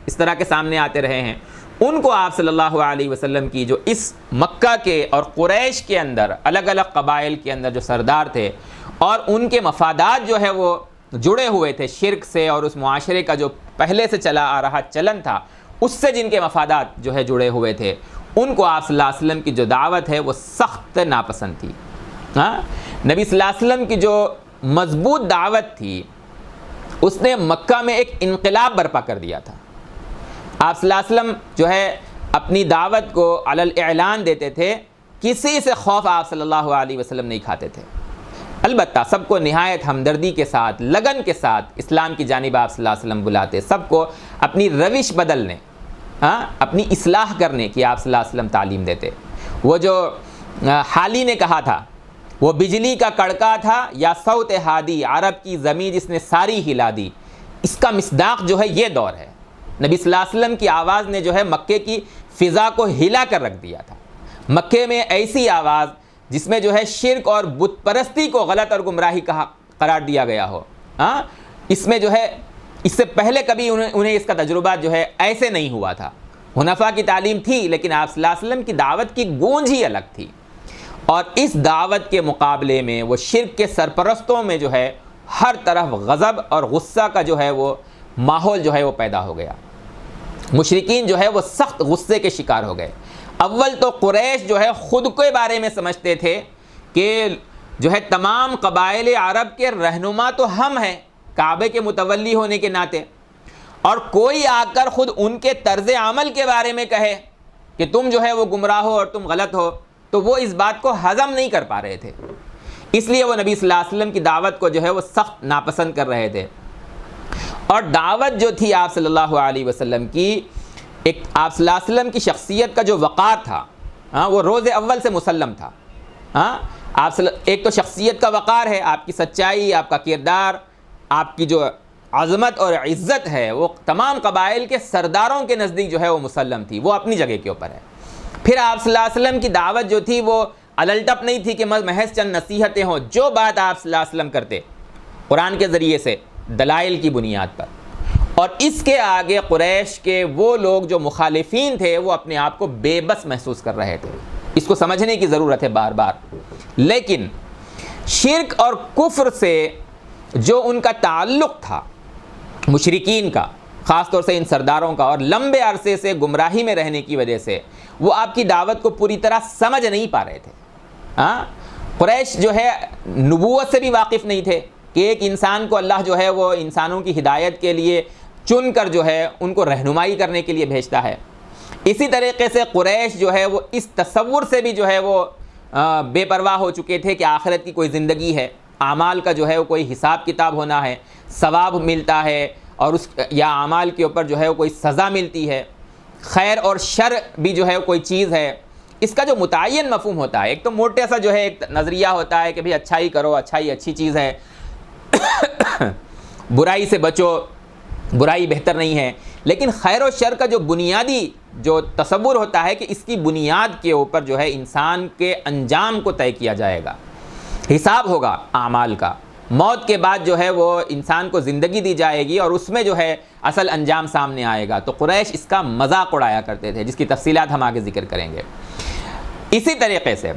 اس طرح کے سامنے آتے رہے ہیں، ان کو آپ صلی اللہ علیہ وسلم کی جو اس مکہ کے اور قریش کے اندر الگ الگ قبائل کے اندر جو سردار تھے اور ان کے مفادات جو ہے وہ جڑے ہوئے تھے شرک سے، اور اس معاشرے کا جو پہلے سے چلا آ رہا چلن تھا اس سے جن کے مفادات جو ہے جڑے ہوئے تھے، ان کو آپ صلی اللہ علیہ وسلم کی جو دعوت ہے وہ سخت ناپسند تھی۔ نبی صلی اللہ علیہ وسلم کی جو مضبوط دعوت تھی اس نے مکہ میں ایک انقلاب برپا کر دیا تھا۔ آپ صلی اللہ علیہ وسلم جو ہے اپنی دعوت کو علی الاعلان دیتے تھے، کسی سے خوف آپ صلی اللہ علیہ وسلم نہیں کھاتے تھے، البتہ سب کو نہایت ہمدردی کے ساتھ، لگن کے ساتھ اسلام کی جانب آپ صلی اللہ علیہ وسلم بلاتے، سب کو اپنی روش بدلنے، اپنی اصلاح کرنے کی آپ صلی اللہ علیہ وسلم تعلیم دیتے۔ وہ جو حالی نے کہا تھا، وہ بجلی کا کڑکا تھا یا صوت ہادی، عرب کی زمین جس نے ساری ہلا دی، اس کا مصداق جو ہے یہ دور ہے۔ نبی صلی اللہ علیہ وسلم کی آواز نے جو ہے مکے کی فضا کو ہلا کر رکھ دیا تھا۔ مکے میں ایسی آواز جس میں جو ہے شرک اور بت پرستی کو غلط اور گمراہی کا قرار دیا گیا ہو، اس میں جو ہے اس سے پہلے کبھی انہیں اس کا تجربہ جو ہے ایسے نہیں ہوا تھا۔ حنفاء کی تعلیم تھی لیکن آپ صلی اللہ علیہ وسلم کی دعوت کی گونج ہی الگ تھی، اور اس دعوت کے مقابلے میں وہ شرک کے سرپرستوں میں جو ہے ہر طرف غضب اور غصہ کا جو ہے وہ ماحول جو ہے وہ پیدا ہو گیا. مشرکین جو ہے وہ سخت غصے کے شکار ہو گئے. اول تو قریش جو ہے خود کے بارے میں سمجھتے تھے کہ جو ہے تمام قبائل عرب کے رہنما تو ہم ہیں کعبے کے متولی ہونے کے ناطے، اور کوئی آ کر خود ان کے طرز عمل کے بارے میں کہے کہ تم جو ہے وہ گمراہ ہو اور تم غلط ہو، تو وہ اس بات کو ہضم نہیں کر پا رہے تھے. اس لیے وہ نبی صلی اللہ علیہ وسلم کی دعوت کو جو ہے وہ سخت ناپسند کر رہے تھے. اور دعوت جو تھی آپ صلی اللہ علیہ وسلم کی، ایک آپ صلی اللہ علیہ وسلم کی شخصیت کا جو وقار تھا وہ روز اول سے مسلم تھا. آپ ایک تو شخصیت کا وقار ہے، آپ کی سچائی، آپ کا کردار، آپ کی جو عظمت اور عزت ہے وہ تمام قبائل کے سرداروں کے نزدیک جو ہے وہ مسلم تھی، وہ اپنی جگہ کے اوپر ہے. پھر آپ صلی اللہ علیہ وسلم کی دعوت جو تھی وہ الٹپ نہیں تھی کہ محض چند نصیحتیں ہوں. جو بات آپ صلی اللہ علیہ وسلم کرتے قرآن کے ذریعے سے دلائل کی بنیاد پر، اور اس کے آگے قریش کے وہ لوگ جو مخالفین تھے وہ اپنے آپ کو بے بس محسوس کر رہے تھے. اس کو سمجھنے کی ضرورت ہے بار بار. لیکن شرک اور کفر سے جو ان کا تعلق تھا مشرکین کا، خاص طور سے ان سرداروں کا، اور لمبے عرصے سے گمراہی میں رہنے کی وجہ سے وہ آپ کی دعوت کو پوری طرح سمجھ نہیں پا رہے تھے. قریش جو ہے نبوت سے بھی واقف نہیں تھے کہ ایک انسان کو اللہ جو ہے وہ انسانوں کی ہدایت کے لیے چن کر جو ہے ان کو رہنمائی کرنے کے لیے بھیجتا ہے. اسی طریقے سے قریش جو ہے وہ اس تصور سے بھی جو ہے وہ بے پرواہ ہو چکے تھے کہ آخرت کی کوئی زندگی ہے، اعمال کا جو ہے وہ کوئی حساب کتاب ہونا ہے، ثواب ملتا ہے، اور اس یا اعمال کے اوپر جو ہے وہ کوئی سزا ملتی ہے، خیر اور شر بھی جو ہے کوئی چیز ہے. اس کا جو متعین مفہوم ہوتا ہے، ایک تو موٹے سا جو ہے ایک نظریہ ہوتا ہے کہ بھئی اچھائی کرو، اچھائی اچھی چیز ہے، برائی سے بچو، برائی بہتر نہیں ہے. لیکن خیر و شر کا جو بنیادی جو تصور ہوتا ہے کہ اس کی بنیاد کے اوپر جو ہے انسان کے انجام کو طے کیا جائے گا، حساب ہوگا اعمال کا، موت کے بعد جو ہے وہ انسان کو زندگی دی جائے گی اور اس میں جو ہے اصل انجام سامنے آئے گا. تو قریش اس کا مذاق اڑایا کرتے تھے، جس کی تفصیلات ہم آگے ذکر کریں گے. اسی طریقے سے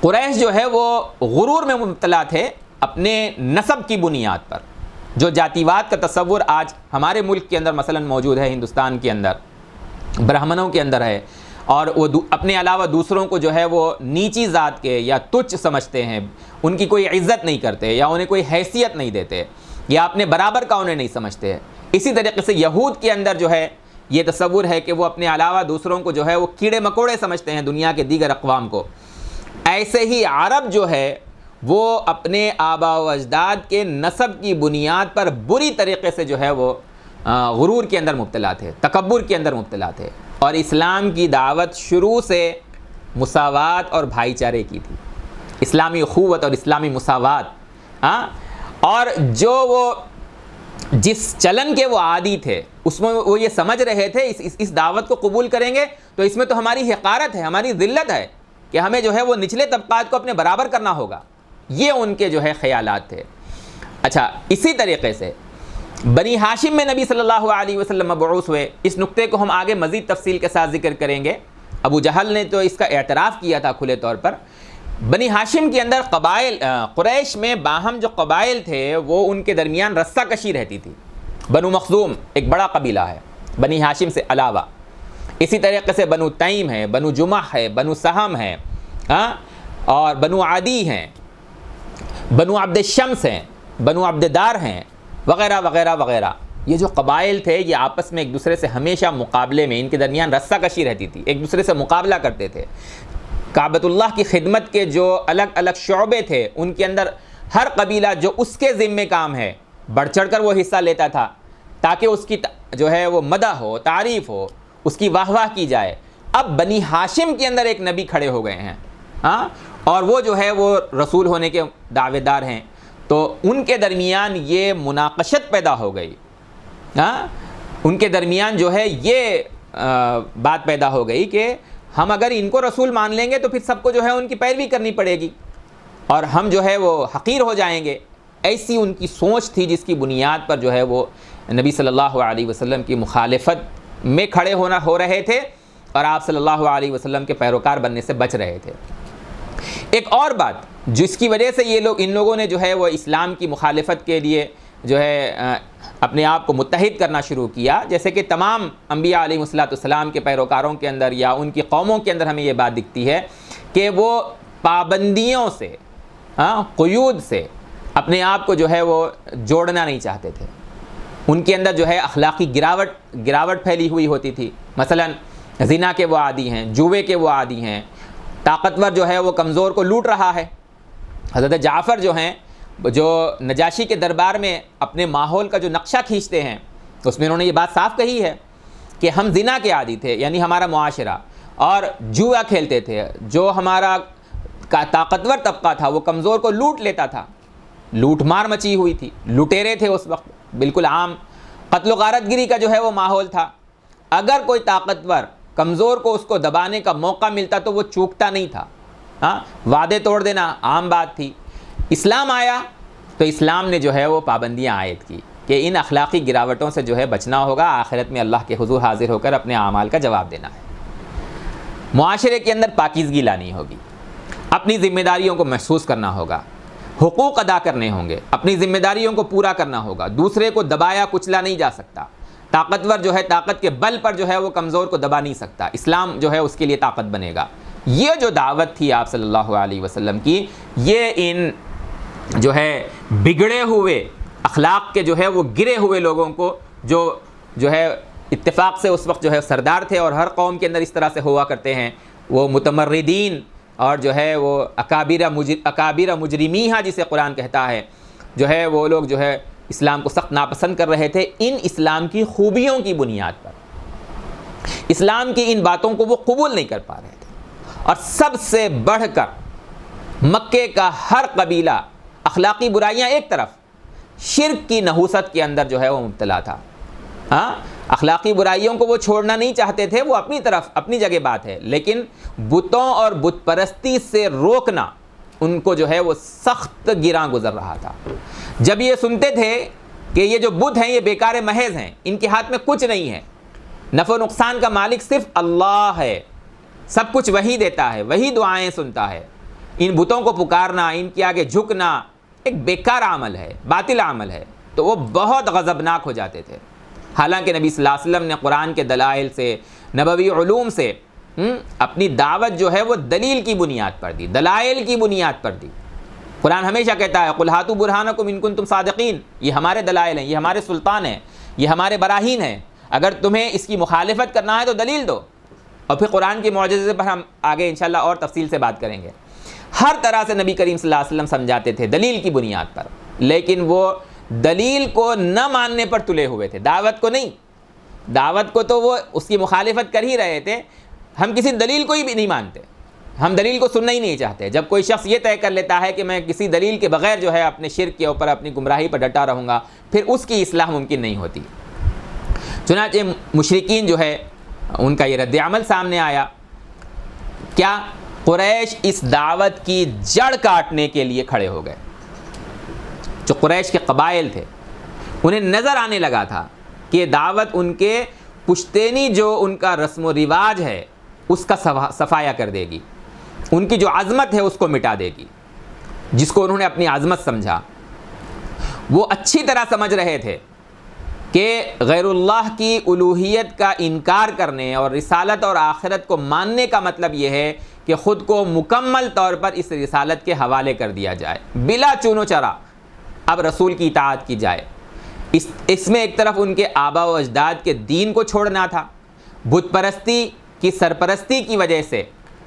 قریش جو ہے وہ غرور میں مبتلا تھے اپنے نسب کی بنیاد پر. جو جاتیواد کا تصور آج ہمارے ملک کے اندر مثلا موجود ہے، ہندوستان کے اندر برہمنوں کے اندر ہے، اور وہ اپنے علاوہ دوسروں کو جو ہے وہ نیچی ذات کے یا تچھ سمجھتے ہیں، ان کی کوئی عزت نہیں کرتے یا انہیں کوئی حیثیت نہیں دیتے یا اپنے برابر کا انہیں نہیں سمجھتے. اسی طریقے سے یہود کے اندر جو ہے یہ تصور ہے کہ وہ اپنے علاوہ دوسروں کو جو ہے وہ کیڑے مکوڑے سمجھتے ہیں دنیا کے دیگر اقوام کو. ایسے ہی عرب جو ہے وہ اپنے آبا و اجداد کے نسب کی بنیاد پر بری طریقے سے جو ہے وہ غرور کے اندر مبتلا تھے، تکبر کے اندر مبتلا تھے. اور اسلام کی دعوت شروع سے مساوات اور بھائی چارے کی تھی، اسلامی اخوت اور اسلامی مساوات. اور جو وہ جس چلن کے وہ عادی تھے اس میں وہ یہ سمجھ رہے تھے اس دعوت کو قبول کریں گے تو اس میں تو ہماری حقارت ہے، ہماری ذلت ہے کہ ہمیں جو ہے وہ نچلے طبقات کو اپنے برابر کرنا ہوگا. یہ ان کے جو ہے خیالات تھے. اچھا، اسی طریقے سے بنی ہاشم میں نبی صلی اللہ علیہ وسلم مبعوث ہوئے. اس نقطے کو ہم آگے مزید تفصیل کے ساتھ ذکر کریں گے. ابو جہل نے تو اس کا اعتراف کیا تھا کھلے طور پر. بنی ہاشم کے اندر قبائل، قریش میں باہم جو قبائل تھے وہ ان کے درمیان رسہ کشی رہتی تھی. بنو مخزوم ایک بڑا قبیلہ ہے بنی ہاشم سے علاوہ. اسی طریقے سے بنو تیم ہے، بنو جمح ہے، بنو سہم ہے، اور بنو عدی ہیں، بنو عبد الشمس ہیں، بنو عبد دار ہیں، وغیرہ وغیرہ وغیرہ. یہ جو قبائل تھے یہ آپس میں ایک دوسرے سے ہمیشہ مقابلے میں، ان کے درمیان رسہ کشی رہتی تھی، ایک دوسرے سے مقابلہ کرتے تھے. کعبۃ اللہ کی خدمت کے جو الگ الگ شعبے تھے ان کے اندر ہر قبیلہ جو اس کے ذمے کام ہے بڑھ چڑھ کر وہ حصہ لیتا تھا تاکہ اس کی جو ہے وہ مدح ہو، تعریف ہو، اس کی واہ واہ کی جائے. اب بنی ہاشم کے اندر ایک نبی کھڑے ہو گئے ہیں، اور وہ جو ہے وہ رسول ہونے کے دعوے دار ہیں. تو ان کے درمیان یہ مناقشت پیدا ہو گئی. ان کے درمیان جو ہے یہ بات پیدا ہو گئی کہ ہم اگر ان کو رسول مان لیں گے تو پھر سب کو جو ہے ان کی پیروی کرنی پڑے گی اور ہم جو ہے وہ حقیر ہو جائیں گے. ایسی ان کی سوچ تھی جس کی بنیاد پر جو ہے وہ نبی صلی اللہ علیہ وسلم کی مخالفت میں کھڑے ہو رہے تھے اور آپ صلی اللہ علیہ وسلم کے پیروکار بننے سے بچ رہے تھے. ایک اور بات جس کی وجہ سے ان لوگوں نے جو ہے وہ اسلام کی مخالفت کے لیے جو ہے اپنے آپ کو متحد کرنا شروع کیا، جیسے کہ تمام انبیاء علیہ السلام کے پیروکاروں کے اندر یا ان کی قوموں کے اندر ہمیں یہ بات دکھتی ہے کہ وہ پابندیوں سے، قیود سے اپنے آپ کو جو ہے وہ جوڑنا نہیں چاہتے تھے۔ ان کے اندر جو ہے اخلاقی گراوٹ پھیلی ہوئی ہوتی تھی۔ مثلا زنا کے وہ عادی ہیں، جوے کے وہ عادی ہیں، طاقتور جو ہے وہ کمزور کو لوٹ رہا ہے۔ حضرت جعفر جو ہیں، جو نجاشی کے دربار میں اپنے ماحول کا جو نقشہ کھینچتے ہیں، اس میں انہوں نے یہ بات صاف کہی ہے کہ ہم زنا کے عادی تھے، یعنی ہمارا معاشرہ، اور جوا کھیلتے تھے۔ جو ہمارا طاقتور طبقہ تھا وہ کمزور کو لوٹ لیتا تھا۔ لوٹ مار مچی ہوئی تھی، لٹیرے تھے اس وقت، بالکل عام قتل و غارت گری کا جو ہے وہ ماحول تھا۔ اگر کوئی طاقتور کمزور کو اس کو دبانے کا موقع ملتا تو وہ چوکتا نہیں تھا۔ وعدے توڑ دینا عام بات تھی۔ اسلام آیا تو اسلام نے جو ہے وہ پابندیاں عائد کی کہ ان اخلاقی گراوٹوں سے جو ہے بچنا ہوگا، آخرت میں اللہ کے حضور حاضر ہو کر اپنے اعمال کا جواب دینا ہے۔ معاشرے کے اندر پاکیزگی لانی ہوگی، اپنی ذمہ داریوں کو محسوس کرنا ہوگا، حقوق ادا کرنے ہوں گے، اپنی ذمہ داریوں کو پورا کرنا ہوگا، دوسرے کو دبایا کچلا نہیں جا سکتا۔ طاقتور جو ہے طاقت کے بل پر جو ہے وہ کمزور کو دبا نہیں سکتا، اسلام جو ہے اس کے لیے طاقت بنے گا۔ یہ جو دعوت تھی آپ صلی اللہ علیہ وسلم کی، یہ ان جو ہے بگڑے ہوئے اخلاق کے جو ہے وہ گرے ہوئے لوگوں کو، جو ہے اتفاق سے اس وقت جو ہے سردار تھے اور ہر قوم کے اندر اس طرح سے ہوا کرتے ہیں، وہ متمردین اور جو ہے وہ اکابر مجرمیہ جسے قرآن کہتا ہے، جو ہے وہ لوگ جو ہے اسلام کو سخت ناپسند کر رہے تھے ان اسلام کی خوبیوں کی بنیاد پر۔ اسلام کی ان باتوں کو وہ قبول نہیں کر پا رہے تھے، اور سب سے بڑھ کر مکے کا ہر قبیلہ اخلاقی برائیاں ایک طرف، شرک کی نحوست کے اندر جو ہے وہ مبتلا تھا۔ اخلاقی برائیوں کو وہ چھوڑنا نہیں چاہتے تھے، وہ اپنی طرف اپنی جگہ بات ہے، لیکن بتوں اور بت پرستی سے روکنا ان کو جو ہے وہ سخت گراں گزر رہا تھا۔ جب یہ سنتے تھے کہ یہ جو بت ہیں یہ بیکار محض ہیں، ان کے ہاتھ میں کچھ نہیں ہے، نفع و نقصان کا مالک صرف اللہ ہے، سب کچھ وہی دیتا ہے، وہی دعائیں سنتا ہے، ان بتوں کو پکارنا، ان کے آگے جھکنا ایک بیکار عمل ہے، باطل عمل ہے، تو وہ بہت غضبناک ہو جاتے تھے۔ حالانکہ نبی صلی اللہ علیہ وسلم نے قرآن کے دلائل سے، نبوی علوم سے اپنی دعوت جو ہے وہ دلیل کی بنیاد پر دی، دلائل کی بنیاد پر دی۔ قرآن ہمیشہ کہتا ہے قُلْ هَاتُوا بُرْهَانَكُمْ إِن كُنتُمْ صَادِقِينَ، یہ ہمارے دلائل ہیں، یہ ہمارے سلطان ہیں، یہ ہمارے براہین ہیں، اگر تمہیں اس کی مخالفت کرنا ہے تو دلیل دو۔ اور پھر قرآن کے معجزے پر ہم آگے انشاءاللہ اور تفصیل سے بات کریں گے۔ ہر طرح سے نبی کریم صلی اللہ علیہ وسلم سمجھاتے تھے دلیل کی بنیاد پر، لیکن وہ دلیل کو نہ ماننے پر تلے ہوئے تھے، دعوت کو نہیں۔ دعوت کو تو وہ اس کی مخالفت کر ہی رہے تھے، ہم کسی دلیل کو ہی بھی نہیں مانتے، ہم دلیل کو سننا ہی نہیں چاہتے۔ جب کوئی شخص یہ طے کر لیتا ہے کہ میں کسی دلیل کے بغیر جو ہے اپنے شرک کے اوپر، اپنی گمراہی پر ڈٹا رہوں گا، پھر اس کی اصلاح ممکن نہیں ہوتی۔ چنانچہ مشرکین جو ہے ان کا یہ رد عمل سامنے آیا، کیا قریش اس دعوت کی جڑ کاٹنے کے لیے کھڑے ہو گئے۔ جو قریش کے قبائل تھے انہیں نظر آنے لگا تھا کہ دعوت ان کے پشتینی جو ان کا رسم و رواج ہے اس کا صفایا کر دے گی، ان کی جو عظمت ہے اس کو مٹا دے گی، جس کو انہوں نے اپنی عظمت سمجھا۔ وہ اچھی طرح سمجھ رہے تھے کہ غیر اللہ کی الوہیت کا انکار کرنے اور رسالت اور آخرت کو ماننے کا مطلب یہ ہے کہ خود کو مکمل طور پر اس رسالت کے حوالے کر دیا جائے، بلا چون و چرا اب رسول کی اطاعت کی جائے۔ اس میں ایک طرف ان کے آبا و اجداد کے دین کو چھوڑنا تھا، بت پرستی کی سرپرستی کی وجہ سے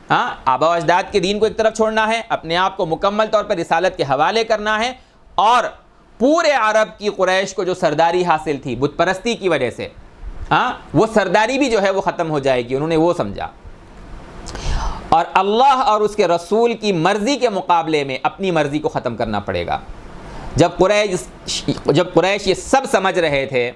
آبا و اجداد کے دین کو ایک طرف چھوڑنا ہے، اپنے آپ کو مکمل طور پر رسالت کے حوالے کرنا ہے، اور پورے عرب کی قریش کو جو سرداری حاصل تھی بت پرستی کی وجہ سے، وہ سرداری بھی جو ہے وہ ختم ہو جائے گی، انہوں نے وہ سمجھا۔ اور اللہ اور اس کے رسول کی مرضی کے مقابلے میں اپنی مرضی کو ختم کرنا پڑے گا۔ جب قریش یہ سب سمجھ رہے تھے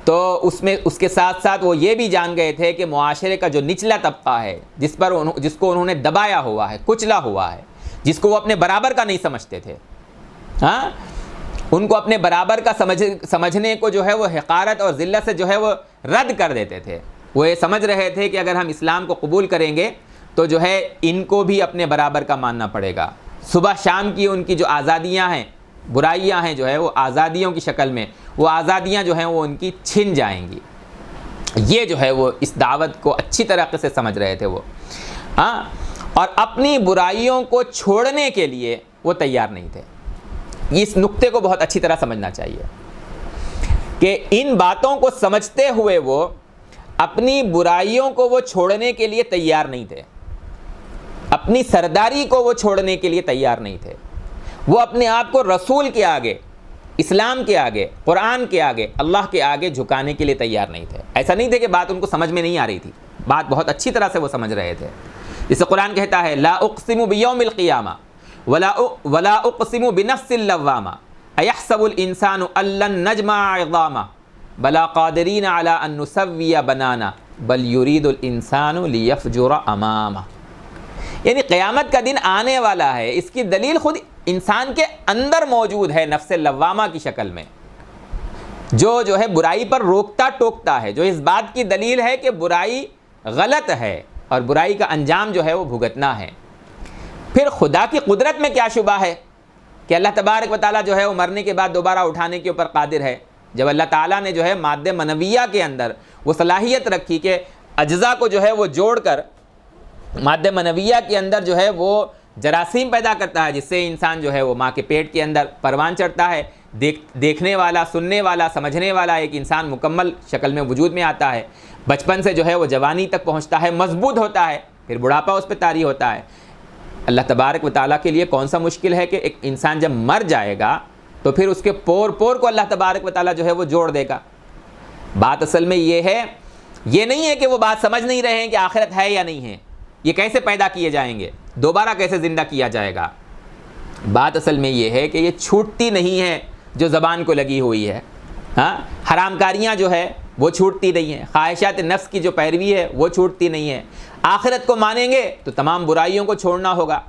تو اس کے ساتھ ساتھ وہ یہ بھی جان گئے تھے کہ معاشرے کا جو نچلا طبقہ ہے، جس کو انہوں نے دبایا ہوا ہے، کچلا ہوا ہے، جس کو وہ اپنے برابر کا نہیں سمجھتے تھے، ان کو اپنے برابر کا سمجھنے کو جو ہے وہ حقارت اور ذلت سے جو ہے وہ رد کر دیتے تھے۔ وہ یہ سمجھ رہے تھے کہ اگر ہم اسلام کو قبول کریں گے تو جو ہے ان کو بھی اپنے برابر کا ماننا پڑے گا. صبح شام کی ان کی جو آزادیاں ہیں، برائیاں ہیں جو ہے وہ آزادیوں کی شکل میں، وہ آزادیاں جو ہیں وہ ان کی چھن جائیں گی. یہ جو ہے وہ اس دعوت کو اچھی طریقے سے سمجھ رہے تھے وہ. ہاں، اور اپنی برائیوں کو چھوڑنے کے لیے وہ تیار نہیں تھے. اس نقطے کو بہت اچھی طرح سمجھنا چاہیے کہ ان باتوں کو سمجھتے ہوئے وہ اپنی برائیوں کو وہ چھوڑنے کے لیے تیار نہیں تھے، اپنی سرداری کو وہ چھوڑنے کے لیے تیار نہیں تھے. وہ اپنے آپ کو رسول کے آگے، اسلام کے آگے، قرآن کے آگے، اللہ کے آگے جھکانے کے لیے تیار نہیں تھے. ایسا نہیں تھے کہ بات ان کو سمجھ میں نہیں آ رہی تھی، بات بہت اچھی طرح سے وہ سمجھ رہے تھے. جسے قرآن کہتا ہے لا اقسم بیوم القیامہ ولا اقسم بنفس اللوامہ ایحسب الانسان ان لن نجمع عظامہ بلا قادرین علی ان نسوی بنانا بل یرید الانسان لیفجر امامہ. یعنی قیامت کا دن آنے والا ہے، اس کی دلیل خود انسان کے اندر موجود ہے، نفس لوامہ کی شکل میں، جو ہے برائی پر روکتا ٹوکتا ہے، جو اس بات کی دلیل ہے کہ برائی غلط ہے اور برائی کا انجام جو ہے وہ بھگتنا ہے. پھر خدا کی قدرت میں کیا شبہ ہے کہ اللہ تبارک و تعالیٰ جو ہے وہ مرنے کے بعد دوبارہ اٹھانے کے اوپر قادر ہے. جب اللہ تعالیٰ نے جو ہے مادہ منویہ کے اندر وہ صلاحیت رکھی کہ اجزاء کو جو ہے وہ جوڑ کر مادہ منویہ کے اندر جو ہے وہ جراثیم پیدا کرتا ہے، جس سے انسان جو ہے وہ ماں کے پیٹ کے اندر پروان چڑھتا ہے، دیکھنے والا، سننے والا، سمجھنے والا ایک انسان مکمل شکل میں وجود میں آتا ہے. بچپن سے جو ہے وہ جوانی تک پہنچتا ہے، مضبوط ہوتا ہے، پھر بڑھاپا اس پہ طاری ہوتا ہے. اللہ تبارک و تعالیٰ کے لیے کون سا مشکل ہے کہ ایک انسان جب مر جائے گا تو پھر اس کے پور پور کو اللہ تبارک و تعالیٰ جو ہے وہ جوڑ دے گا. بات اصل میں یہ ہے، یہ نہیں ہے کہ وہ بات سمجھ نہیں رہے ہیں کہ آخرت ہے یا نہیں ہے، یہ کیسے پیدا کیے جائیں گے، دوبارہ کیسے زندہ کیا جائے گا. بات اصل میں یہ ہے کہ یہ چھوٹتی نہیں ہے جو زبان کو لگی ہوئی ہے. ہاں، حرام کاریاں جو ہے وہ چھوٹتی نہیں ہیں، خواہشات نفس کی جو پیروی ہے وہ چھوٹتی نہیں ہے. آخرت کو مانیں گے تو تمام برائیوں کو چھوڑنا ہوگا،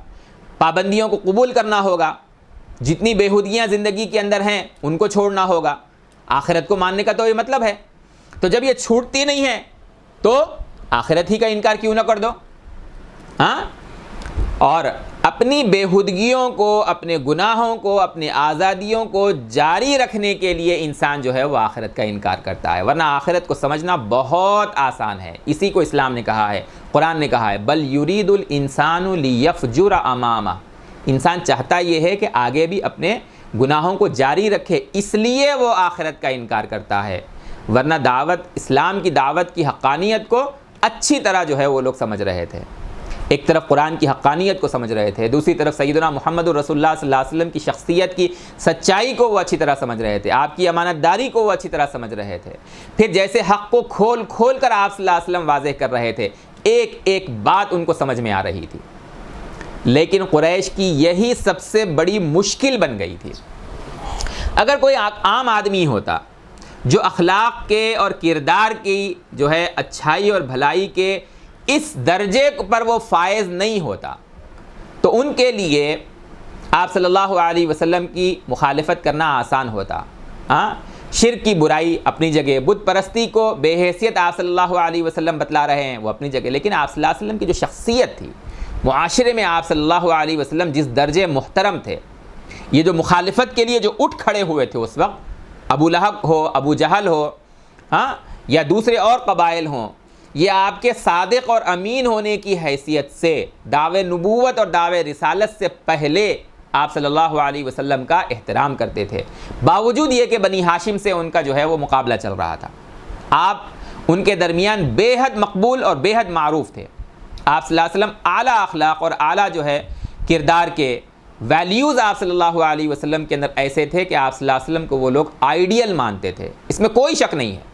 پابندیوں کو قبول کرنا ہوگا، جتنی بیہودگیاں زندگی کے اندر ہیں ان کو چھوڑنا ہوگا. آخرت کو ماننے کا تو یہ مطلب ہے. تو جب یہ چھوٹتی نہیں ہے تو آخرت ہی کا انکار کیوں نہ کر دو. ہاں، اور اپنی بیہودگیوں کو، اپنے گناہوں کو، اپنی آزادیوں کو جاری رکھنے کے لیے انسان جو ہے وہ آخرت کا انکار کرتا ہے. ورنہ آخرت کو سمجھنا بہت آسان ہے. اسی کو اسلام نے کہا ہے، قرآن نے کہا ہے بل یرید الانسان لیفجر امامہ. انسان چاہتا یہ ہے کہ آگے بھی اپنے گناہوں کو جاری رکھے، اس لیے وہ آخرت کا انکار کرتا ہے. ورنہ دعوت، اسلام کی دعوت کی حقانیت کو اچھی طرح جو ہے وہ لوگ سمجھ رہے تھے. ایک طرف قرآن کی حقانیت کو سمجھ رہے تھے، دوسری طرف سیدنا محمد رسول اللہ صلی اللہ علیہ وسلم کی شخصیت کی سچائی کو وہ اچھی طرح سمجھ رہے تھے، آپ کی امانت داری کو وہ اچھی طرح سمجھ رہے تھے. پھر جیسے حق کو کھول کھول کر آپ صلی اللہ علیہ وسلم واضح کر رہے تھے، ایک ایک بات ان کو سمجھ میں آ رہی تھی. لیکن قریش کی یہی سب سے بڑی مشکل بن گئی تھی. اگر کوئی عام آدمی ہوتا جو اخلاق کے اور کردار کی جو ہے اچھائی اور بھلائی کے اس درجے پر وہ فائز نہیں ہوتا تو ان کے لیے آپ صلی اللہ علیہ وسلم کی مخالفت کرنا آسان ہوتا. ہاں، شرک کی برائی اپنی جگہ، بت پرستی کو بے حیثیت آپ صلی اللہ علیہ وسلم بتلا رہے ہیں وہ اپنی جگہ. لیکن آپ صلی اللہ علیہ وسلم کی جو شخصیت تھی، معاشرے میں آپ صلی اللہ علیہ وسلم جس درجے محترم تھے، یہ جو مخالفت کے لیے جو اٹھ کھڑے ہوئے تھے اس وقت، ابو لہب ہو، ابو جہل ہو، ہاں، یا دوسرے اور قبائل ہوں، یہ آپ کے صادق اور امین ہونے کی حیثیت سے دعوے نبوت اور دعوے رسالت سے پہلے آپ صلی اللہ علیہ وسلم کا احترام کرتے تھے، باوجود یہ کہ بنی ہاشم سے ان کا جو ہے وہ مقابلہ چل رہا تھا. آپ ان کے درمیان بے حد مقبول اور بے حد معروف تھے. آپ صلی اللہ علیہ وسلم اعلیٰ اخلاق اور اعلیٰ جو ہے کردار کے ویلیوز آپ صلی اللہ علیہ وسلم کے اندر ایسے تھے کہ آپ صلی اللہ علیہ وسلم کو وہ لوگ آئیڈیل مانتے تھے. اس میں کوئی شک نہیں ہے،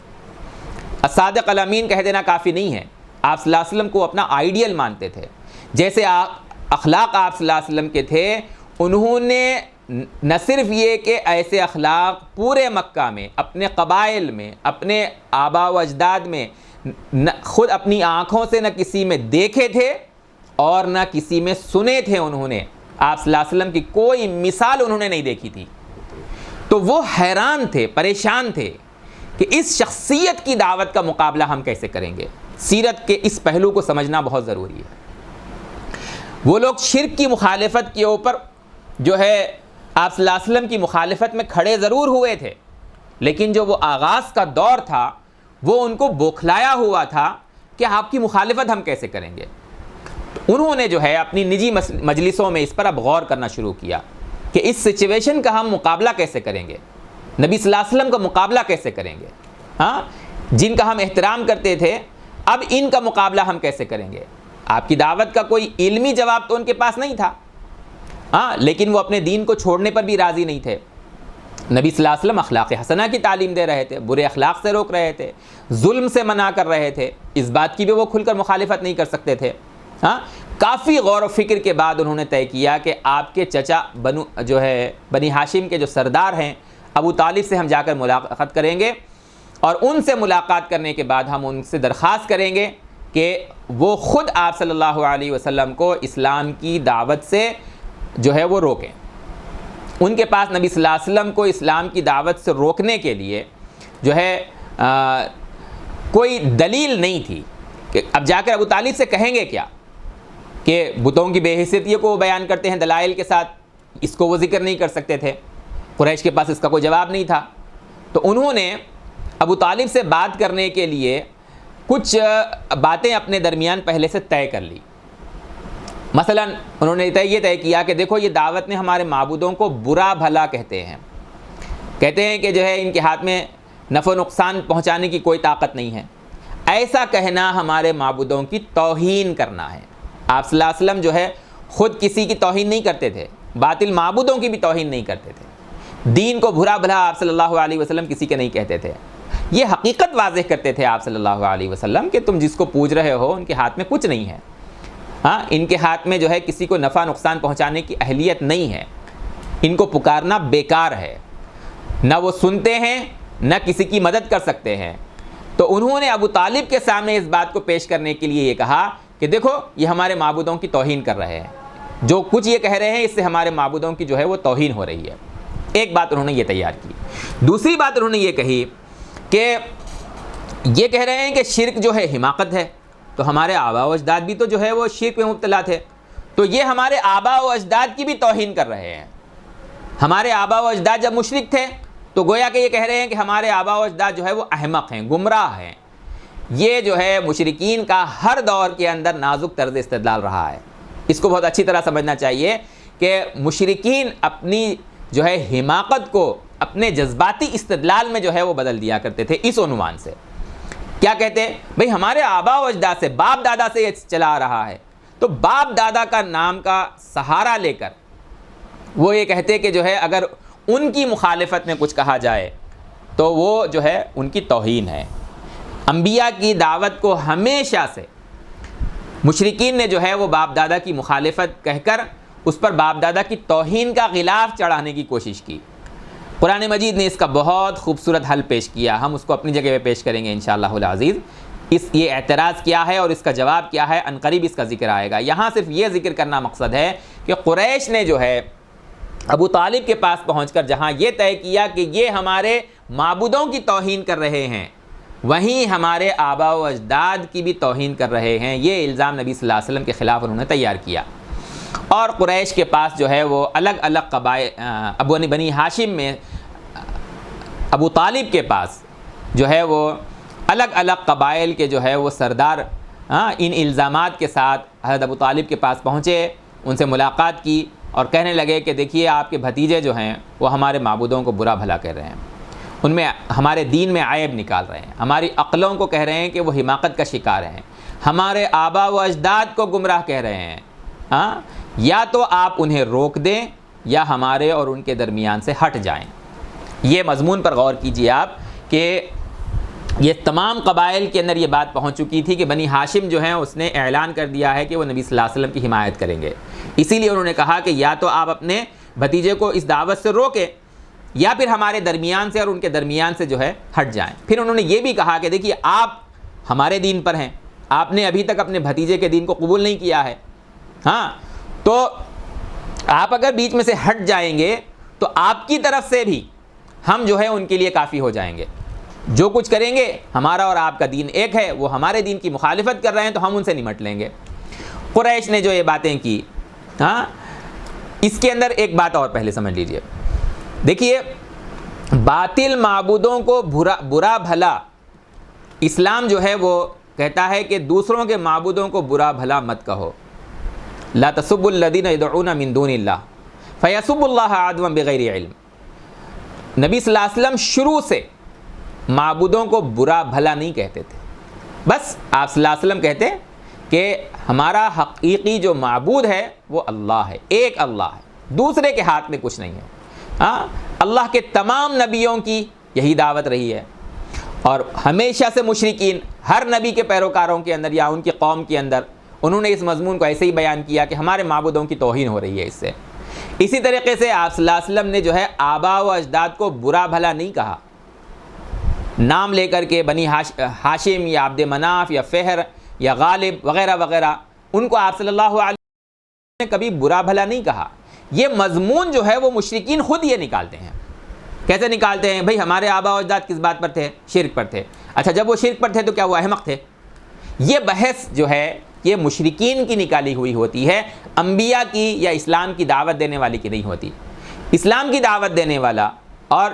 الصادق الامین کہہ دینا کافی نہیں ہے. آپ صلی اللہ علیہ وسلم کو اپنا آئیڈیل مانتے تھے. جیسے اخلاق آپ صلی اللہ علیہ وسلم کے تھے، انہوں نے نہ صرف یہ کہ ایسے اخلاق پورے مکہ میں، اپنے قبائل میں، اپنے آبا و اجداد میں خود اپنی آنکھوں سے نہ کسی میں دیکھے تھے اور نہ کسی میں سنے تھے. انہوں نے آپ صلی اللہ علیہ وسلم کی کوئی مثال انہوں نے نہیں دیکھی تھی. تو وہ حیران تھے، پریشان تھے کہ اس شخصیت کی دعوت کا مقابلہ ہم کیسے کریں گے. سیرت کے اس پہلو کو سمجھنا بہت ضروری ہے. وہ لوگ شرک کی مخالفت کے اوپر جو ہے آپ صلی اللہ علیہ وسلم کی مخالفت میں کھڑے ضرور ہوئے تھے، لیکن جو وہ آغاز کا دور تھا وہ ان کو بوکھلایا ہوا تھا کہ آپ کی مخالفت ہم کیسے کریں گے۔ انہوں نے جو ہے اپنی نجی مجلسوں میں اس پر اب غور کرنا شروع کیا کہ اس سچویشن کا ہم مقابلہ کیسے کریں گے، نبی صلی اللہ علیہ وسلم کا مقابلہ کیسے کریں گے، ہاں جن کا ہم احترام کرتے تھے اب ان کا مقابلہ ہم کیسے کریں گے۔ آپ کی دعوت کا کوئی علمی جواب تو ان کے پاس نہیں تھا، ہاں لیکن وہ اپنے دین کو چھوڑنے پر بھی راضی نہیں تھے۔ نبی صلی اللہ علیہ وسلم اخلاق حسنہ کی تعلیم دے رہے تھے، برے اخلاق سے روک رہے تھے، ظلم سے منع کر رہے تھے، اس بات کی بھی وہ کھل کر مخالفت نہیں کر سکتے تھے۔ ہاں کافی غور و فکر کے بعد انہوں نے طے کیا کہ آپ کے چچا بنی ہاشم کے جو سردار ہیں ابو طالب سے ہم جا کر ملاقات کریں گے، اور ان سے ملاقات کرنے کے بعد ہم ان سے درخواست کریں گے کہ وہ خود آپ صلی اللہ علیہ وسلم کو اسلام کی دعوت سے جو ہے وہ روکیں۔ ان کے پاس نبی صلی اللہ علیہ وسلم کو اسلام کی دعوت سے روکنے کے لیے جو ہے کوئی دلیل نہیں تھی کہ اب جا کر ابو طالب سے کہیں گے کیا، کہ بتوں کی بے حیثیتی کو وہ بیان کرتے ہیں دلائل کے ساتھ، اس کو وہ ذکر نہیں کر سکتے تھے، قریش کے پاس اس کا کوئی جواب نہیں تھا۔ تو انہوں نے ابو طالب سے بات کرنے کے لیے کچھ باتیں اپنے درمیان پہلے سے طے کر لی۔ مثلا انہوں نے یہ طے کیا کہ دیکھو یہ دعوت میں ہمارے معبودوں کو برا بھلا کہتے ہیں کہ جو ہے ان کے ہاتھ میں نفع و نقصان پہنچانے کی کوئی طاقت نہیں ہے، ایسا کہنا ہمارے معبودوں کی توہین کرنا ہے۔ آپ صلی اللہ علیہ وسلم جو ہے خود کسی کی توہین نہیں کرتے تھے، باطل معبودوں کی بھی توہین نہیں کرتے تھے، دین کو برا بھلا آپ صلی اللہ علیہ وسلم کسی کے نہیں کہتے تھے، یہ حقیقت واضح کرتے تھے آپ صلی اللہ علیہ وسلم کہ تم جس کو پوج رہے ہو ان کے ہاتھ میں کچھ نہیں ہے، ہاں ان کے ہاتھ میں جو ہے کسی کو نفع نقصان پہنچانے کی اہلیت نہیں ہے، ان کو پکارنا بیکار ہے، نہ وہ سنتے ہیں نہ کسی کی مدد کر سکتے ہیں۔ تو انہوں نے ابو طالب کے سامنے اس بات کو پیش کرنے کے لیے یہ کہا کہ دیکھو یہ ہمارے معبودوں کی توہین کر رہے ہیں، جو کچھ یہ کہہ رہے ہیں اس سے ہمارے معبودوں کی جو ہے وہ توہین ہو رہی ہے۔ ایک بات انہوں نے یہ تیار کی۔ دوسری بات انہوں نے یہ کہی کہ یہ کہہ رہے ہیں کہ شرک جو ہے حماقت ہے، تو ہمارے آباء و اجداد بھی تو جو ہے وہ شرک میں مبتلا تھے، تو یہ ہمارے آباء و اجداد کی بھی توہین کر رہے ہیں۔ ہمارے آباء و اجداد جب مشرک تھے تو گویا کہ یہ کہہ رہے ہیں کہ ہمارے آباء و اجداد جو ہے وہ احمق ہیں، گمراہ ہیں۔ یہ جو ہے مشرکین کا ہر دور کے اندر نازک طرز استدلال رہا ہے، اس کو بہت اچھی طرح سمجھنا چاہیے کہ مشرکین اپنی جو ہے حماقت کو اپنے جذباتی استدلال میں جو ہے وہ بدل دیا کرتے تھے اس عنوان سے۔ کیا کہتے؟ بھئی ہمارے آباء و اجداد سے، باپ دادا سے یہ چلا آ رہا ہے، تو باپ دادا کا نام کا سہارا لے کر وہ یہ کہتے کہ جو ہے اگر ان کی مخالفت میں کچھ کہا جائے تو وہ جو ہے ان کی توہین ہے۔ انبیاء کی دعوت کو ہمیشہ سے مشرکین نے جو ہے وہ باپ دادا کی مخالفت کہہ کر اس پر باپ دادا کی توہین کا غلاف چڑھانے کی کوشش کی۔ قرآن مجید نے اس کا بہت خوبصورت حل پیش کیا، ہم اس کو اپنی جگہ پہ پیش کریں گے انشاءاللہ العزیز۔ یہ اعتراض کیا ہے اور اس کا جواب کیا ہے، عنقریب اس کا ذکر آئے گا۔ یہاں صرف یہ ذکر کرنا مقصد ہے کہ قریش نے جو ہے ابو طالب کے پاس پہنچ کر جہاں یہ طے کیا کہ یہ ہمارے معبودوں کی توہین کر رہے ہیں، وہیں ہمارے آباء و اجداد کی بھی توہین کر رہے ہیں، یہ الزام نبی صلی اللہ علیہ وسلم کے خلاف انہوں نے تیار کیا۔ اور قریش کے پاس جو ہے وہ الگ الگ قبائل، بنی ہاشم میں ابو طالب کے پاس جو ہے وہ الگ الگ قبائل کے جو ہے وہ سردار ان الزامات کے ساتھ حضرت ابو طالب کے پاس پہنچے، ان سے ملاقات کی اور کہنے لگے کہ دیکھیے آپ کے بھتیجے جو ہیں وہ ہمارے معبودوں کو برا بھلا کہہ رہے ہیں، ان میں ہمارے دین میں عیب نکال رہے ہیں، ہماری عقلوں کو کہہ رہے ہیں کہ وہ حماقت کا شکار ہیں، ہمارے آباء و اجداد کو گمراہ کہہ رہے ہیں۔ یا تو آپ انہیں روک دیں یا ہمارے اور ان کے درمیان سے ہٹ جائیں۔ یہ مضمون پر غور کیجئے آپ کہ یہ تمام قبائل کے اندر یہ بات پہنچ چکی تھی کہ بنی ہاشم جو ہیں اس نے اعلان کر دیا ہے کہ وہ نبی صلی اللہ علیہ وسلم کی حمایت کریں گے، اسی لیے انہوں نے کہا کہ یا تو آپ اپنے بھتیجے کو اس دعوت سے روکیں یا پھر ہمارے درمیان سے اور ان کے درمیان سے جو ہے ہٹ جائیں۔ پھر انہوں نے یہ بھی کہا کہ دیکھیے آپ ہمارے دین پر ہیں، آپ نے ابھی تک اپنے بھتیجے کے دین کو قبول نہیں کیا ہے، تو آپ اگر بیچ میں سے ہٹ جائیں گے تو آپ کی طرف سے بھی ہم جو ہے ان کے لیے کافی ہو جائیں گے، جو کچھ کریں گے ہمارا اور آپ کا دین ایک ہے، وہ ہمارے دین کی مخالفت کر رہے ہیں تو ہم ان سے نمٹ لیں گے۔ قریش نے جو یہ باتیں کی ہاں، اس کے اندر ایک بات اور پہلے سمجھ لیجئے. دیکھیے، باطل معبودوں کو برا بھلا اسلام جو ہے وہ کہتا ہے کہ دوسروں کے معبودوں کو برا بھلا مت کہو. لا تسبوا الذین یدعون من دون اللہ فیسبوا اللہ عدوا بغیر علم. نبی صلی اللہ علیہ وسلم شروع سے معبودوں کو برا بھلا نہیں کہتے تھے. بس آپ صلی اللہ علیہ وسلم کہتے کہ ہمارا حقیقی جو معبود ہے وہ اللہ ہے، ایک اللہ ہے، دوسرے کے ہاتھ میں کچھ نہیں ہے. ہاں، اللہ کے تمام نبیوں کی یہی دعوت رہی ہے، اور ہمیشہ سے مشرکین ہر نبی کے پیروکاروں کے اندر یا ان کی قوم کے اندر انہوں نے اس مضمون کو ایسے ہی بیان کیا کہ ہمارے معبودوں کی توہین ہو رہی ہے اس سے. اسی طریقے سے آپ صلی اللہ علیہ وسلم نے جو ہے آباء و اجداد کو برا بھلا نہیں کہا، نام لے کر کے بنی ہاشم یا عبد مناف یا فہر یا غالب وغیرہ وغیرہ، ان کو آپ صلی اللہ علیہ وسلم نے کبھی برا بھلا نہیں کہا. یہ مضمون جو ہے وہ مشرکین خود یہ نکالتے ہیں. کیسے نکالتے ہیں؟ بھئی ہمارے آباء و اجداد کس بات پر تھے؟ شرک پر تھے. اچھا، جب وہ شرک پر تھے تو کیا وہ احمق تھے؟ یہ بحث جو ہے یہ مشرکین کی نکالی ہوئی ہوتی ہے، انبیاء کی یا اسلام کی دعوت دینے والے کی نہیں ہوتی. اسلام کی دعوت دینے والا اور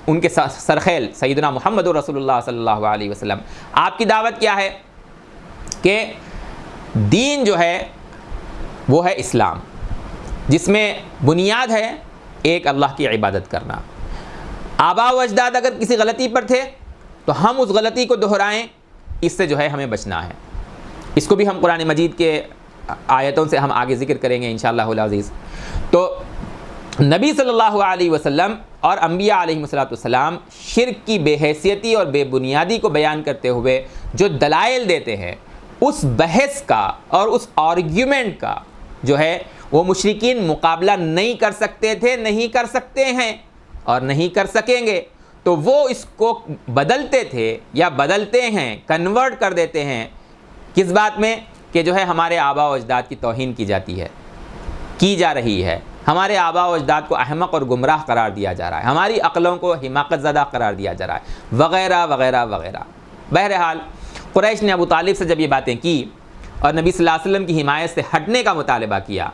ان کے سرخیل سیدنا محمد رسول اللہ صلی اللہ علیہ وسلم، آپ کی دعوت کیا ہے کہ دین جو ہے وہ ہے اسلام، جس میں بنیاد ہے ایک اللہ کی عبادت کرنا. آباء و اجداد اگر کسی غلطی پر تھے تو ہم اس غلطی کو دہرائیں، اس سے جو ہے ہمیں بچنا ہے. اس کو بھی ہم قرآن مجید کے آیتوں سے ہم آگے ذکر کریں گے انشاءاللہ العزیز. تو نبی صلی اللہ علیہ وسلم اور انبیاء علیہ السلام شرک کی بے حیثیتی اور بے بنیادی کو بیان کرتے ہوئے جو دلائل دیتے ہیں، اس بحث کا اور اس آرگیومنٹ کا جو ہے وہ مشرکین مقابلہ نہیں کر سکتے تھے، نہیں کر سکتے ہیں اور نہیں کر سکیں گے. تو وہ اس کو بدلتے تھے یا بدلتے ہیں، کنورٹ کر دیتے ہیں. کس بات میں؟ کہ جو ہے ہمارے آباء و اجداد کی توہین کی جاتی ہے، کی جا رہی ہے، ہمارے آباء و اجداد کو احمق اور گمراہ قرار دیا جا رہا ہے، ہماری عقلوں کو حماقت زدہ قرار دیا جا رہا ہے، وغیرہ وغیرہ وغیرہ. بہرحال قریش نے ابو طالب سے جب یہ باتیں کی اور نبی صلی اللہ علیہ وسلم کی حمایت سے ہٹنے کا مطالبہ کیا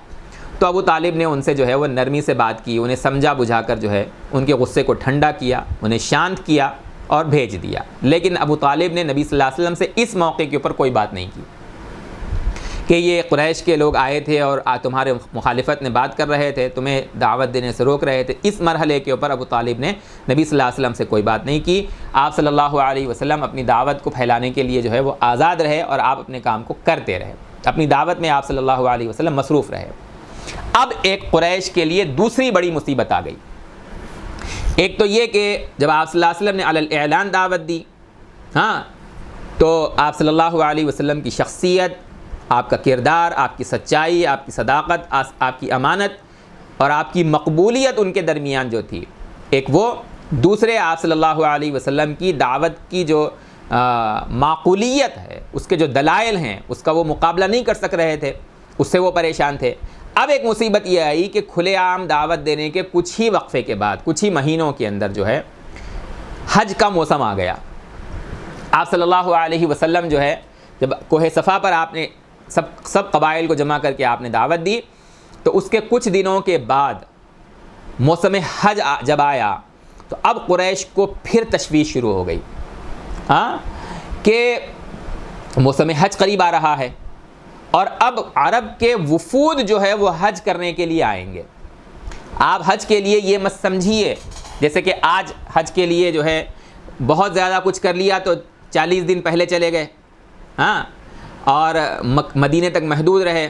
تو ابو طالب نے ان سے جو ہے وہ نرمی سے بات کی، انہیں سمجھا بجھا کر جو ہے ان کے غصے کو ٹھنڈا کیا، انہیں شانت کیا اور بھیج دیا. لیکن ابو طالب نے نبی صلی اللہ علیہ وسلم سے اس موقع کے اوپر کوئی بات نہیں کی کہ یہ قریش کے لوگ آئے تھے اور تمہارے مخالفت میں بات کر رہے تھے، تمہیں دعوت دینے سے روک رہے تھے. اس مرحلے کے اوپر ابو طالب نے نبی صلی اللہ علیہ وسلم سے کوئی بات نہیں کی. آپ صلی اللہ علیہ وسلم اپنی دعوت کو پھیلانے کے لیے جو ہے وہ آزاد رہے اور آپ اپنے کام کو کرتے رہے، اپنی دعوت میں آپ صلی اللہ علیہ وسلم مصروف رہے. اب ایک قریش کے لیے دوسری بڑی مصیبت آ گئی. ایک تو یہ کہ جب آپ صلی اللہ علیہ وسلم نے علی الاعلان دعوت دی، ہاں، تو آپ صلی اللہ علیہ وسلم کی شخصیت، آپ کا کردار، آپ کی سچائی، آپ کی صداقت، آپ کی امانت اور آپ کی مقبولیت ان کے درمیان جو تھی، ایک وہ دوسرے آپ صلی اللہ علیہ وسلم کی دعوت کی جو معقولیت ہے، اس کے جو دلائل ہیں، اس کا وہ مقابلہ نہیں کر سک رہے تھے، اس سے وہ پریشان تھے. اب ایک مصیبت یہ آئی کہ کھلے عام دعوت دینے کے کچھ ہی وقفے کے بعد، کچھ ہی مہینوں کے اندر جو ہے حج کا موسم آ گیا. آپ صلی اللہ علیہ وسلم جو ہے جب کوہ صفا پر آپ نے سب قبائل کو جمع کر کے آپ نے دعوت دی، تو اس کے کچھ دنوں کے بعد موسم حج جب آیا تو اب قریش کو پھر تشویش شروع ہو گئی، ہاں، کہ موسم حج قریب آ رہا ہے اور اب عرب کے وفود جو ہے وہ حج کرنے کے لیے آئیں گے. آپ حج کے لیے یہ مت سمجھیے جیسے کہ آج حج کے لیے جو ہے بہت زیادہ کچھ کر لیا تو 40 دن پہلے چلے گئے، ہاں، اور مدینے تک محدود رہے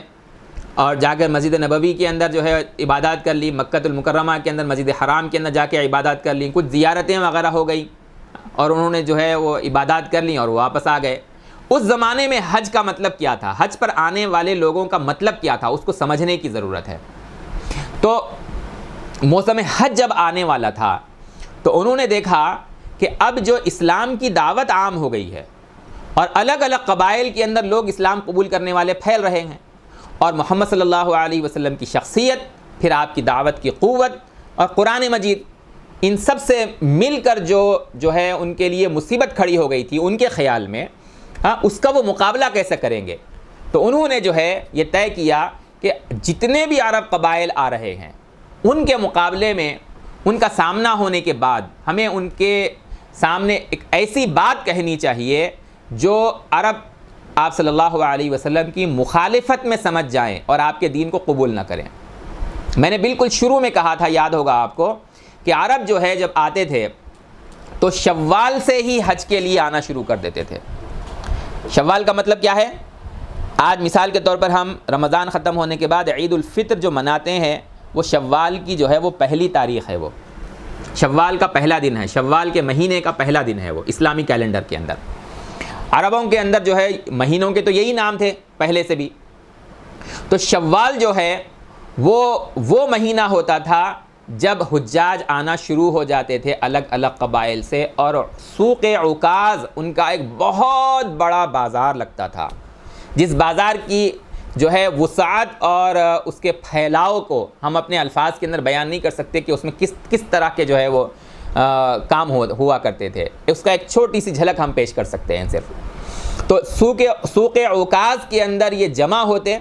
اور جا کر مسجد نبوی کے اندر جو ہے عبادات کر لی، مکۃ المکرمہ کے اندر مسجد حرام کے اندر جا کے عبادات کر لی، کچھ زیارتیں وغیرہ ہو گئی اور انہوں نے جو ہے وہ عبادات کر لیں اور واپس آ گئے. اس زمانے میں حج کا مطلب کیا تھا، حج پر آنے والے لوگوں کا مطلب کیا تھا، اس کو سمجھنے کی ضرورت ہے. تو موسم حج جب آنے والا تھا تو انہوں نے دیکھا کہ اب جو اسلام کی دعوت عام ہو گئی ہے اور الگ الگ قبائل کے اندر لوگ اسلام قبول کرنے والے پھیل رہے ہیں، اور محمد صلی اللہ علیہ وسلم کی شخصیت، پھر آپ کی دعوت کی قوت اور قرآن مجید، ان سب سے مل کر جو ہے ان کے لیے مصیبت کھڑی ہو گئی تھی ان کے خیال میں، ہاں، اس کا وہ مقابلہ کیسے کریں گے. تو انہوں نے جو ہے یہ طے کیا کہ جتنے بھی عرب قبائل آ رہے ہیں ان کے مقابلے میں ان کا سامنا ہونے کے بعد ہمیں ان کے سامنے ایک ایسی بات کہنی چاہیے جو عرب آپ صلی اللہ علیہ وسلم کی مخالفت میں سمجھ جائیں اور آپ کے دین کو قبول نہ کریں۔ میں نے بالکل شروع میں کہا تھا، یاد ہوگا آپ کو، کہ عرب جو ہے جب آتے تھے تو شوال سے ہی حج کے لیے آنا شروع کر دیتے تھے۔ شوال کا مطلب کیا ہے؟ آج مثال کے طور پر ہم رمضان ختم ہونے کے بعد عید الفطر جو مناتے ہیں وہ شوال کی جو ہے وہ پہلی تاریخ ہے، وہ شوال کا پہلا دن ہے، شوال کے مہینے کا پہلا دن ہے وہ اسلامی کیلنڈر کے اندر۔ عربوں کے اندر جو ہے مہینوں کے تو یہی نام تھے پہلے سے بھی، تو شوال جو ہے وہ مہینہ ہوتا تھا جب حجاج آنا شروع ہو جاتے تھے الگ الگ قبائل سے، اور سوق عکاظ ان کا ایک بہت بڑا بازار لگتا تھا، جس بازار کی جو ہے وسعت اور اس کے پھیلاؤ کو ہم اپنے الفاظ کے اندر بیان نہیں کر سکتے کہ اس میں کس طرح کے جو ہے وہ کام ہوا کرتے تھے۔ اس کا ایک چھوٹی سی جھلک ہم پیش کر سکتے ہیں صرف۔ تو سوق عکاظ کے اندر یہ جمع ہوتے،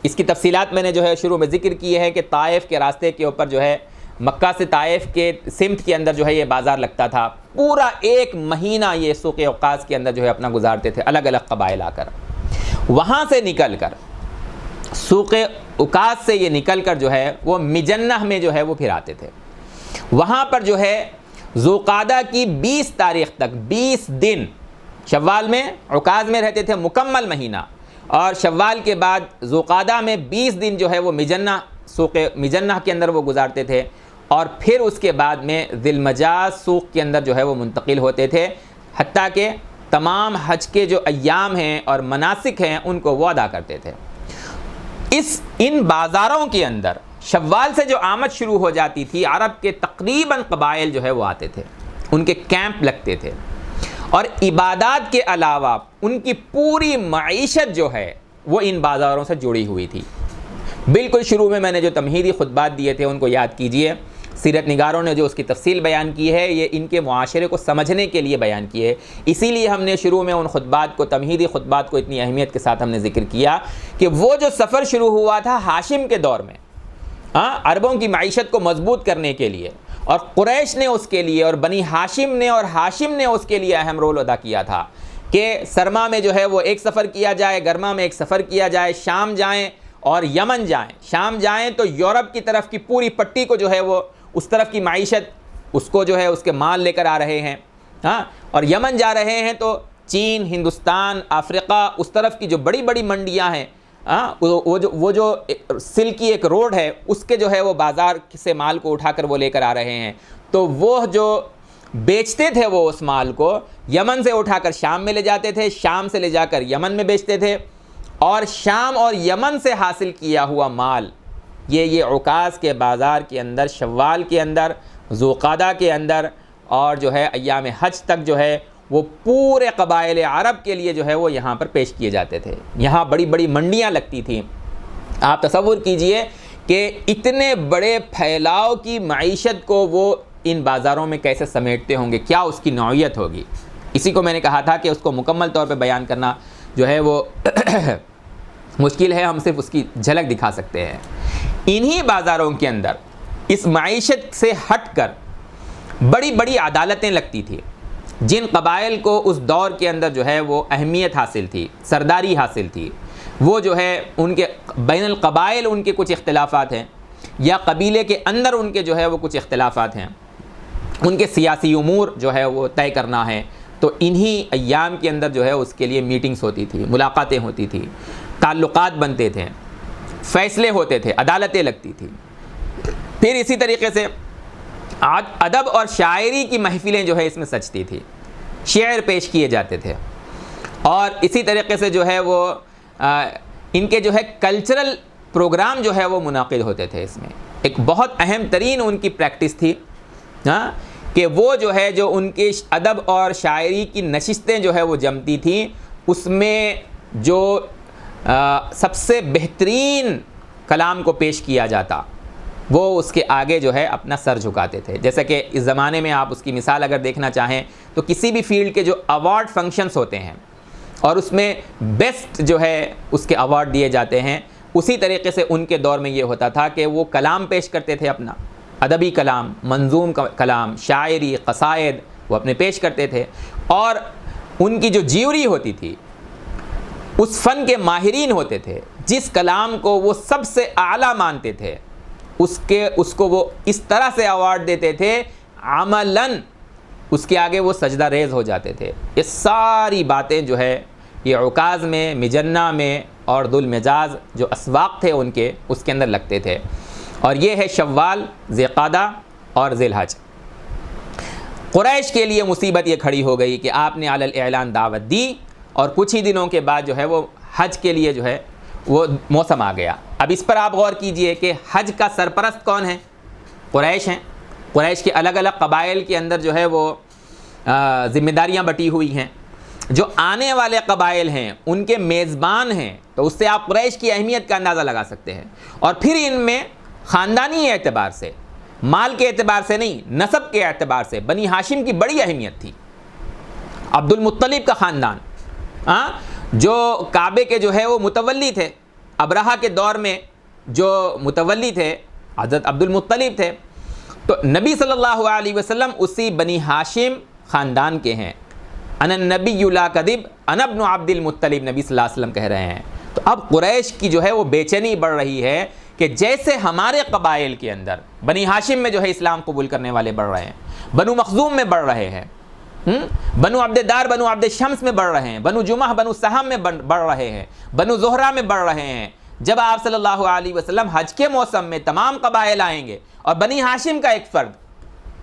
اس کی تفصیلات میں نے جو ہے شروع میں ذکر کی ہے کہ طائف کے راستے کے اوپر جو ہے مکہ سے طائف کے سمت کے اندر جو ہے یہ بازار لگتا تھا، پورا ایک مہینہ یہ سوق عکاظ کے اندر جو ہے اپنا گزارتے تھے الگ الگ قبائل آ کر۔ وہاں سے نکل کر سوق عکاظ سے یہ نکل کر جو ہے وہ مجنہ میں جو ہے وہ پھر آتے تھے۔ وہاں پر جو ہے ذوالقعدہ کی 20 تاریخ تک 20 دن شوال میں عکاظ میں رہتے تھے، مکمل مہینہ، اور شوال کے بعد ذوالقعدہ میں 20 دن جو ہے وہ سوق مجنہ کے اندر وہ گزارتے تھے، اور پھر اس کے بعد میں ذی المجاز سوق کے اندر جو ہے وہ منتقل ہوتے تھے، حتیٰ کہ تمام حج کے جو ایام ہیں اور مناسک ہیں ان کو وہ ادا کرتے تھے۔ ان بازاروں کے اندر شوال سے جو آمد شروع ہو جاتی تھی، عرب کے تقریباً قبائل جو ہے وہ آتے تھے، ان کے کیمپ لگتے تھے، اور عبادات کے علاوہ ان کی پوری معیشت جو ہے وہ ان بازاروں سے جڑی ہوئی تھی۔ بالکل شروع میں نے جو تمہیدی خطبات دیے تھے ان کو یاد کیجئے، سیرت نگاروں نے جو اس کی تفصیل بیان کی ہے یہ ان کے معاشرے کو سمجھنے کے لیے بیان کی ہے، اسی لیے ہم نے شروع میں ان خطبات کو، تمہیدی خطبات کو اتنی اہمیت کے ساتھ ہم نے ذکر کیا کہ وہ جو سفر شروع ہوا تھا ہاشم کے دور میں، عربوں کی معیشت کو مضبوط کرنے کے لیے، اور قریش نے اس کے لیے، اور بنی ہاشم نے اور ہاشم نے اس کے لیے اہم رول ادا کیا تھا کہ سرما میں جو ہے وہ ایک سفر کیا جائے، گرما میں ایک سفر کیا جائے، شام جائیں اور یمن جائیں۔ شام جائیں تو یورپ کی طرف کی پوری پٹی کو جو ہے وہ اس طرف کی معیشت، اس کو جو ہے اس کے مال لے کر آ رہے ہیں، اور یمن جا رہے ہیں تو چین، ہندوستان، افریقہ، اس طرف کی جو بڑی بڑی منڈیاں ہیں، وہ جو سلکی ایک روڈ ہے اس کے جو ہے وہ بازار سے مال کو اٹھا کر وہ لے کر آ رہے ہیں، تو وہ جو بیچتے تھے وہ اس مال کو یمن سے اٹھا کر شام میں لے جاتے تھے، شام سے لے جا کر یمن میں بیچتے تھے، اور شام اور یمن سے حاصل کیا ہوا مال یہ عکاظ کے بازار کے اندر، شوال کے اندر، ذوالقعدہ کے اندر، اور جو ہے ایام حج تک جو ہے وہ پورے قبائل عرب کے لیے جو ہے وہ یہاں پر پیش کیے جاتے تھے۔ یہاں بڑی بڑی منڈیاں لگتی تھیں۔ آپ تصور کیجئے کہ اتنے بڑے پھیلاؤ کی معیشت کو وہ ان بازاروں میں کیسے سمیٹتے ہوں گے، کیا اس کی نوعیت ہوگی۔ اسی کو میں نے کہا تھا کہ اس کو مکمل طور پہ بیان کرنا جو ہے وہ مشکل ہے، ہم صرف اس کی جھلک دکھا سکتے ہیں۔ انہی بازاروں کے اندر اس معیشت سے ہٹ کر بڑی بڑی عدالتیں لگتی تھیں، جن قبائل کو اس دور کے اندر جو ہے وہ اہمیت حاصل تھی، سرداری حاصل تھی، وہ جو ہے ان کے بین القبائل ان کے کچھ اختلافات ہیں، یا قبیلے کے اندر ان کے جو ہے وہ کچھ اختلافات ہیں، ان کے سیاسی امور جو ہے وہ طے کرنا ہے، تو انہی ایام کے اندر جو ہے اس کے لیے میٹنگز ہوتی تھی، ملاقاتیں ہوتی تھی، تعلقات بنتے تھے، فیصلے ہوتے تھے، عدالتیں لگتی تھی۔ پھر اسی طریقے سے ادب اور شاعری کی محفلیں جو ہے اس میں سجتی تھی، شعر پیش کیے جاتے تھے، اور اسی طریقے سے جو ہے وہ ان کے جو ہے کلچرل پروگرام جو ہے وہ منعقد ہوتے تھے۔ اس میں ایک بہت اہم ترین ان کی پریکٹس تھی کہ وہ جو ہے جو ان کے ادب اور شاعری کی نشستیں جو ہے وہ جمتی تھیں، اس میں جو سب سے بہترین کلام کو پیش کیا جاتا وہ اس کے آگے جو ہے اپنا سر جھکاتے تھے۔ جیسا کہ اس زمانے میں آپ اس کی مثال اگر دیکھنا چاہیں تو کسی بھی فیلڈ کے جو ایوارڈ فنکشنز ہوتے ہیں اور اس میں بیسٹ جو ہے اس کے ایوارڈ دیے جاتے ہیں، اسی طریقے سے ان کے دور میں یہ ہوتا تھا کہ وہ کلام پیش کرتے تھے، اپنا ادبی کلام، منظوم کلام، شاعری، قصائد وہ اپنے پیش کرتے تھے، اور ان کی جو جیوری ہوتی تھی اس فن کے ماہرین ہوتے تھے، جس کلام کو وہ سب سے اعلیٰ مانتے تھے اس کو وہ اس طرح سے ایوارڈ دیتے تھے، عملاً اس کے آگے وہ سجدہ ریز ہو جاتے تھے۔ یہ ساری باتیں جو ہے یہ عکاظ میں، مجنہ میں اور ذوالمجاز جو اسواق تھے ان کے، اس کے اندر لگتے تھے، اور یہ ہے شوال، ذوالقعدہ اور ذی الحج۔ قریش کے لیے مصیبت یہ کھڑی ہو گئی کہ آپ نے علی الاعلان دعوت دی، اور کچھ ہی دنوں کے بعد جو ہے وہ حج کے لیے جو ہے وہ موسم آ گیا۔ اب اس پر آپ غور کیجئے کہ حج کا سرپرست کون ہے؟ قریش ہیں۔ قریش کے الگ الگ قبائل کے اندر جو ہے وہ ذمہ داریاں بٹی ہوئی ہیں۔ جو آنے والے قبائل ہیں ان کے میزبان ہیں، تو اس سے آپ قریش کی اہمیت کا اندازہ لگا سکتے ہیں۔ اور پھر ان میں خاندانی اعتبار سے، مال کے اعتبار سے نہیں، نسب کے اعتبار سے بنی ہاشم کی بڑی اہمیت تھی۔ عبد المطلب کا خاندان جو کعبے کے جو ہے وہ متولی تھے، ابرہہ کے دور میں جو متولی تھے حضرت عبد المطلب تھے، تو نبی صلی اللہ علیہ وسلم اسی بنی ہاشم خاندان کے ہیں۔ انا النبی لا کذب انا ابن عبد المطلب، نبی صلی اللہ علیہ وسلم کہہ رہے ہیں۔ تو اب قریش کی جو ہے وہ بے چینی بڑھ رہی ہے کہ جیسے ہمارے قبائل کے اندر بنی ہاشم میں جو ہے اسلام قبول کرنے والے بڑھ رہے ہیں، بنو مخزوم میں بڑھ رہے ہیں، بنو عبدالدار، بنو عبد شمس میں بڑھ رہے ہیں، بنو جمح، بنو سہم میں بڑھ رہے ہیں، بنو زہرہ میں بڑھ رہے ہیں۔ جب آپ صلی اللہ علیہ وسلم حج کے موسم میں تمام قبائل آئیں گے، اور بنی ہاشم کا ایک فرد،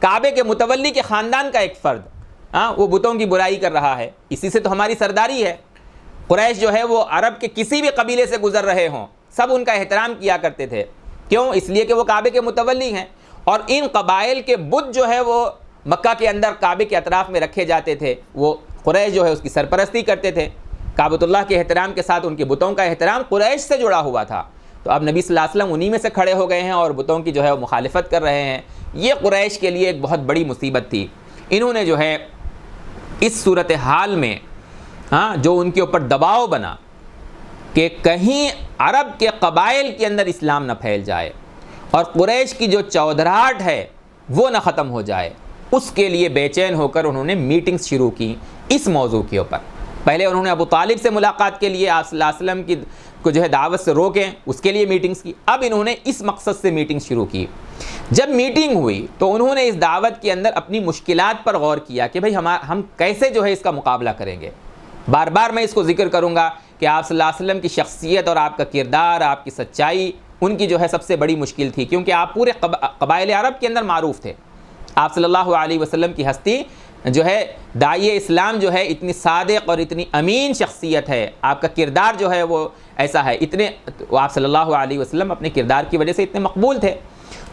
کعبے کے متولی کے خاندان کا ایک فرد وہ بتوں کی برائی کر رہا ہے، اسی سے تو ہماری سرداری ہے۔ قریش جو ہے وہ عرب کے کسی بھی قبیلے سے گزر رہے ہوں، سب ان کا احترام کیا کرتے تھے۔ کیوں؟ اس لیے کہ وہ کعبے کے متولی ہیں، اور ان قبائل کے بت جو ہے وہ مکہ کے اندر کعبے کے اطراف میں رکھے جاتے تھے، وہ قریش جو ہے اس کی سرپرستی کرتے تھے۔ کعبۃ اللہ کے احترام کے ساتھ ان کے بتوں کا احترام قریش سے جڑا ہوا تھا۔ تو اب نبی صلی اللہ علیہ وسلم انہی میں سے کھڑے ہو گئے ہیں اور بتوں کی جو ہے وہ مخالفت کر رہے ہیں۔ یہ قریش کے لیے ایک بہت بڑی مصیبت تھی۔ انہوں نے جو ہے اس صورتحال میں جو ان کے اوپر دباؤ بنا کہ کہیں عرب کے قبائل کے اندر اسلام نہ پھیل جائے، اور قریش کی جو چودراہٹ ہے وہ نہ ختم ہو جائے، اس کے لیے بے چین ہو کر انہوں نے میٹنگز شروع کی اس موضوع کے اوپر۔ پہلے انہوں نے ابو طالب سے ملاقات کے لیے آپ صلی اللہ علیہ وسلم کی کو جو ہے دعوت سے روکیں، اس کے لیے میٹنگز کی۔ اب انہوں نے اس مقصد سے میٹنگ شروع کی۔ جب میٹنگ ہوئی تو انہوں نے اس دعوت کے اندر اپنی مشکلات پر غور کیا کہ بھئی ہم کیسے جو ہے اس کا مقابلہ کریں گے۔ بار بار میں اس کو ذکر کروں گا کہ آپ صلی اللہ علیہ وسلم کی شخصیت اور آپ کا کردار، آپ کی سچائی ان کی جو ہے سب سے بڑی مشکل تھی، کیونکہ آپ پورے قبائل عرب کے اندر معروف تھے۔ آپ صلی اللہ علیہ وسلم کی ہستی جو ہے داعی اسلام جو ہے اتنی صادق اور اتنی امین شخصیت ہے، آپ کا کردار جو ہے وہ ایسا ہے، آپ صلی اللہ علیہ وسلم اپنے کردار کی وجہ سے اتنے مقبول تھے۔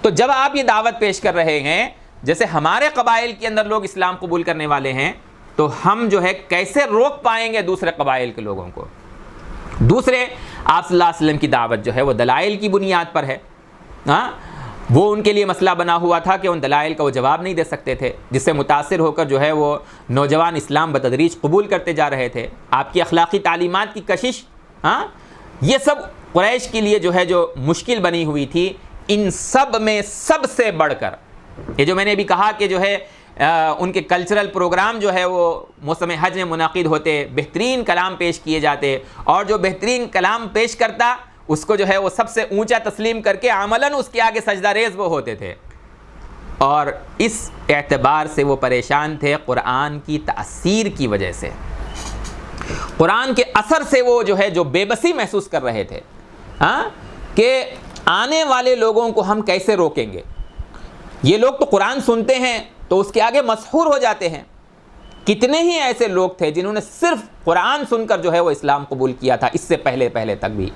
تو جب آپ یہ دعوت پیش کر رہے ہیں جیسے ہمارے قبائل کے اندر لوگ اسلام قبول کرنے والے ہیں، تو ہم جو ہے کیسے روک پائیں گے دوسرے قبائل کے لوگوں کو؟ دوسرے، آپ صلی اللہ علیہ وسلم کی دعوت جو ہے وہ دلائل کی بنیاد پر ہے۔ وہ ان کے لیے مسئلہ بنا ہوا تھا کہ ان دلائل کا وہ جواب نہیں دے سکتے تھے، جس سے متاثر ہو کر جو ہے وہ نوجوان اسلام بتدریج قبول کرتے جا رہے تھے۔ آپ کی اخلاقی تعلیمات کی کشش، یہ سب قریش کے لیے جو ہے جو مشکل بنی ہوئی تھی۔ ان سب میں سب سے بڑھ کر یہ جو میں نے ابھی کہا کہ جو ہے ان کے کلچرل پروگرام جو ہے وہ موسم حج میں منعقد ہوتے، بہترین کلام پیش کیے جاتے، اور جو بہترین کلام پیش کرتا اس کو جو ہے وہ سب سے اونچا تسلیم کر کے عملاً اس کے آگے سجدہ ریز وہ ہوتے تھے، اور اس اعتبار سے وہ پریشان تھے قرآن کی تأثیر کی وجہ سے، قرآن کے اثر سے وہ جو ہے جو بے بسی محسوس کر رہے تھے کہ آنے والے لوگوں کو ہم کیسے روکیں گے۔ یہ لوگ تو قرآن سنتے ہیں تو اس کے آگے مسحور ہو جاتے ہیں۔ کتنے ہی ایسے لوگ تھے جنہوں نے صرف قرآن سن کر جو ہے وہ اسلام قبول کیا تھا، اس سے پہلے تک بھی،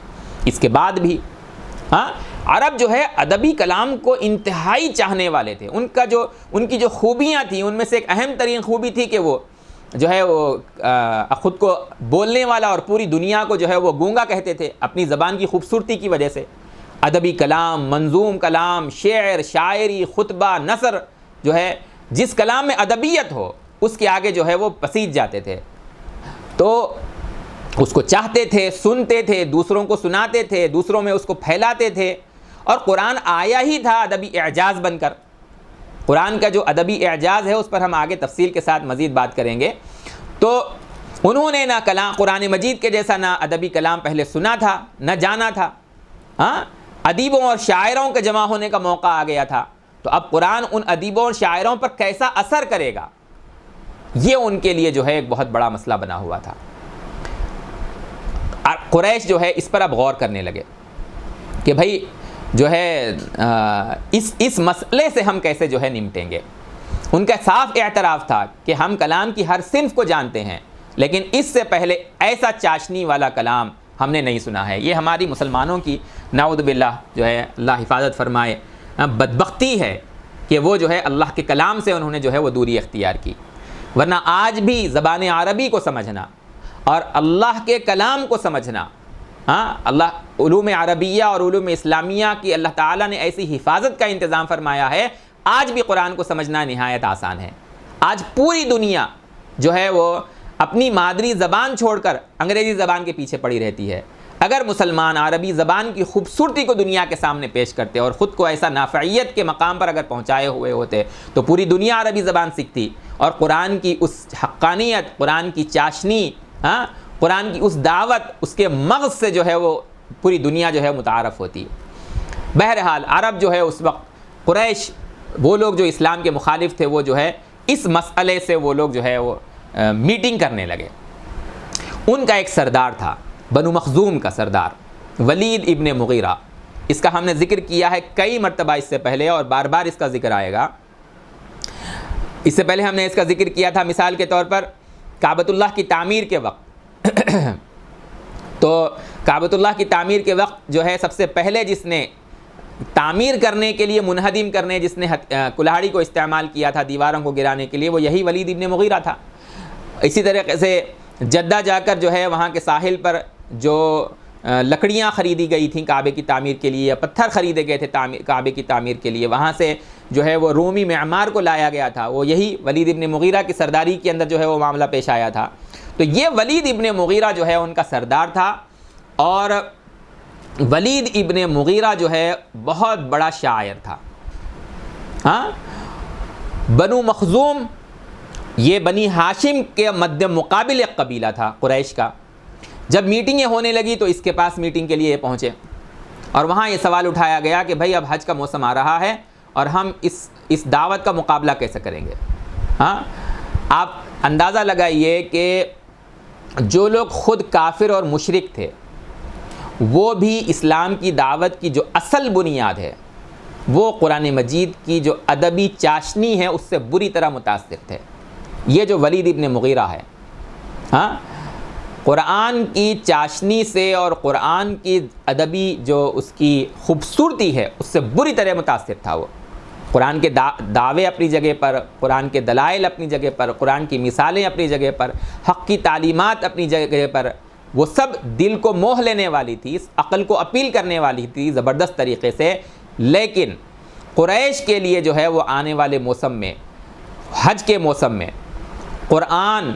اس کے بعد بھی۔ عرب جو ہے ادبی کلام کو انتہائی چاہنے والے تھے۔ ان کی جو خوبیاں تھیں ان میں سے ایک اہم ترین خوبی تھی کہ وہ جو ہے وہ خود کو بولنے والا اور پوری دنیا کو جو ہے وہ گونگا کہتے تھے اپنی زبان کی خوبصورتی کی وجہ سے۔ ادبی کلام، منظوم کلام، شعر، شاعری، خطبہ، نثر، جو ہے جس کلام میں ادبیت ہو اس کے آگے جو ہے وہ پسیج جاتے تھے۔ تو اس کو چاہتے تھے، سنتے تھے، دوسروں کو سناتے تھے، دوسروں میں اس کو پھیلاتے تھے، اور قرآن آیا ہی تھا ادبی اعجاز بن کر۔ قرآن کا جو ادبی اعجاز ہے اس پر ہم آگے تفصیل کے ساتھ مزید بات کریں گے۔ تو انہوں نے نہ کلام قرآن مجید کے جیسا نہ ادبی کلام پہلے سنا تھا، نہ جانا تھا۔ ہاں، ادیبوں اور شاعروں کے جمع ہونے کا موقع آ گیا تھا، تو اب قرآن ان ادیبوں اور شاعروں پر کیسا اثر کرے گا، یہ ان کے لیے جو ہے ایک بہت بڑا مسئلہ بنا ہوا تھا۔ قریش جو ہے اس پر اب غور کرنے لگے کہ بھائی جو ہے اس مسئلے سے ہم کیسے جو ہے نمٹیں گے۔ ان کا صاف اعتراف تھا کہ ہم کلام کی ہر صنف کو جانتے ہیں، لیکن اس سے پہلے ایسا چاشنی والا کلام ہم نے نہیں سنا ہے۔ یہ ہماری مسلمانوں کی نعوذ باللہ جو ہے اللہ حفاظت فرمائے بدبختی ہے کہ وہ جو ہے اللہ کے کلام سے انہوں نے جو ہے وہ دوری اختیار کی، ورنہ آج بھی زبان عربی کو سمجھنا اور اللہ کے کلام کو سمجھنا، اللہ علوم عربیہ اور علوم اسلامیہ کی اللہ تعالیٰ نے ایسی حفاظت کا انتظام فرمایا ہے، آج بھی قرآن کو سمجھنا نہایت آسان ہے۔ آج پوری دنیا جو ہے وہ اپنی مادری زبان چھوڑ کر انگریزی زبان کے پیچھے پڑی رہتی ہے۔ اگر مسلمان عربی زبان کی خوبصورتی کو دنیا کے سامنے پیش کرتے اور خود کو ایسا نافعیت کے مقام پر اگر پہنچائے ہوئے ہوتے تو پوری دنیا عربی زبان سیکھتی اور قرآن کی اس حقانیت، قرآن کی چاشنی، قرآن کی اس دعوت، اس کے مغز سے جو ہے وہ پوری دنیا جو ہے متعارف ہوتی۔ بہرحال عرب جو ہے اس وقت قریش، وہ لوگ جو اسلام کے مخالف تھے، وہ جو ہے اس مسئلے سے وہ لوگ جو ہے وہ میٹنگ کرنے لگے۔ ان کا ایک سردار تھا، بنو مخزوم کا سردار ولید ابن مغیرہ۔ اس کا ہم نے ذکر کیا ہے کئی مرتبہ اس سے پہلے، اور بار بار اس کا ذکر آئے گا۔ اس سے پہلے ہم نے اس کا ذکر کیا تھا مثال کے طور پر کعبۃ اللہ کی تعمیر کے وقت۔ تو کعبۃ اللہ کی تعمیر کے وقت جو ہے سب سے پہلے جس نے تعمیر کرنے کے لیے، منہدم کرنے، جس نے کلاہڑی کو استعمال کیا تھا دیواروں کو گرانے کے لیے، وہ یہی ولید ابن مغیرہ تھا۔ اسی طریقے سے جدہ جا کر جو ہے وہاں کے ساحل پر جو لکڑیاں خریدی گئی تھیں کعبے کی تعمیر کے لیے، یا پتھر خریدے گئے تھے کعبے کی تعمیر کے لیے، وہاں سے جو ہے وہ رومی معمار کو لایا گیا تھا، وہ یہی ولید ابن مغیرہ کی سرداری کے اندر جو ہے وہ معاملہ پیش آیا تھا۔ تو یہ ولید ابن مغیرہ جو ہے ان کا سردار تھا، اور ولید ابن مغیرہ جو ہے بہت بڑا شاعر تھا۔ بنو مخزوم یہ بنی ہاشم کے مد مقابل ایک قبیلہ تھا قریش کا۔ جب میٹنگیں ہونے لگی تو اس کے پاس میٹنگ کے لیے پہنچے، اور وہاں یہ سوال اٹھایا گیا کہ بھائی اب حج کا موسم آ رہا ہے اور ہم اس دعوت کا مقابلہ کیسے کریں گے۔ آپ اندازہ لگائیے کہ جو لوگ خود کافر اور مشرک تھے، وہ بھی اسلام کی دعوت کی جو اصل بنیاد ہے، وہ قرآن مجید کی جو ادبی چاشنی ہے، اس سے بری طرح متاثر تھے۔ یہ جو ولید ابن مغیرہ ہے، قرآن کی چاشنی سے اور قرآن کی ادبی جو اس کی خوبصورتی ہے، اس سے بری طرح متاثر تھا۔ وہ قرآن کے دعوے اپنی جگہ پر، قرآن کے دلائل اپنی جگہ پر، قرآن کی مثالیں اپنی جگہ پر، حق کی تعلیمات اپنی جگہ پر، وہ سب دل کو موہ لینے والی تھی، عقل کو اپیل کرنے والی تھی زبردست طریقے سے۔ لیکن قریش کے لیے جو ہے وہ آنے والے موسم میں، حج کے موسم میں، قرآن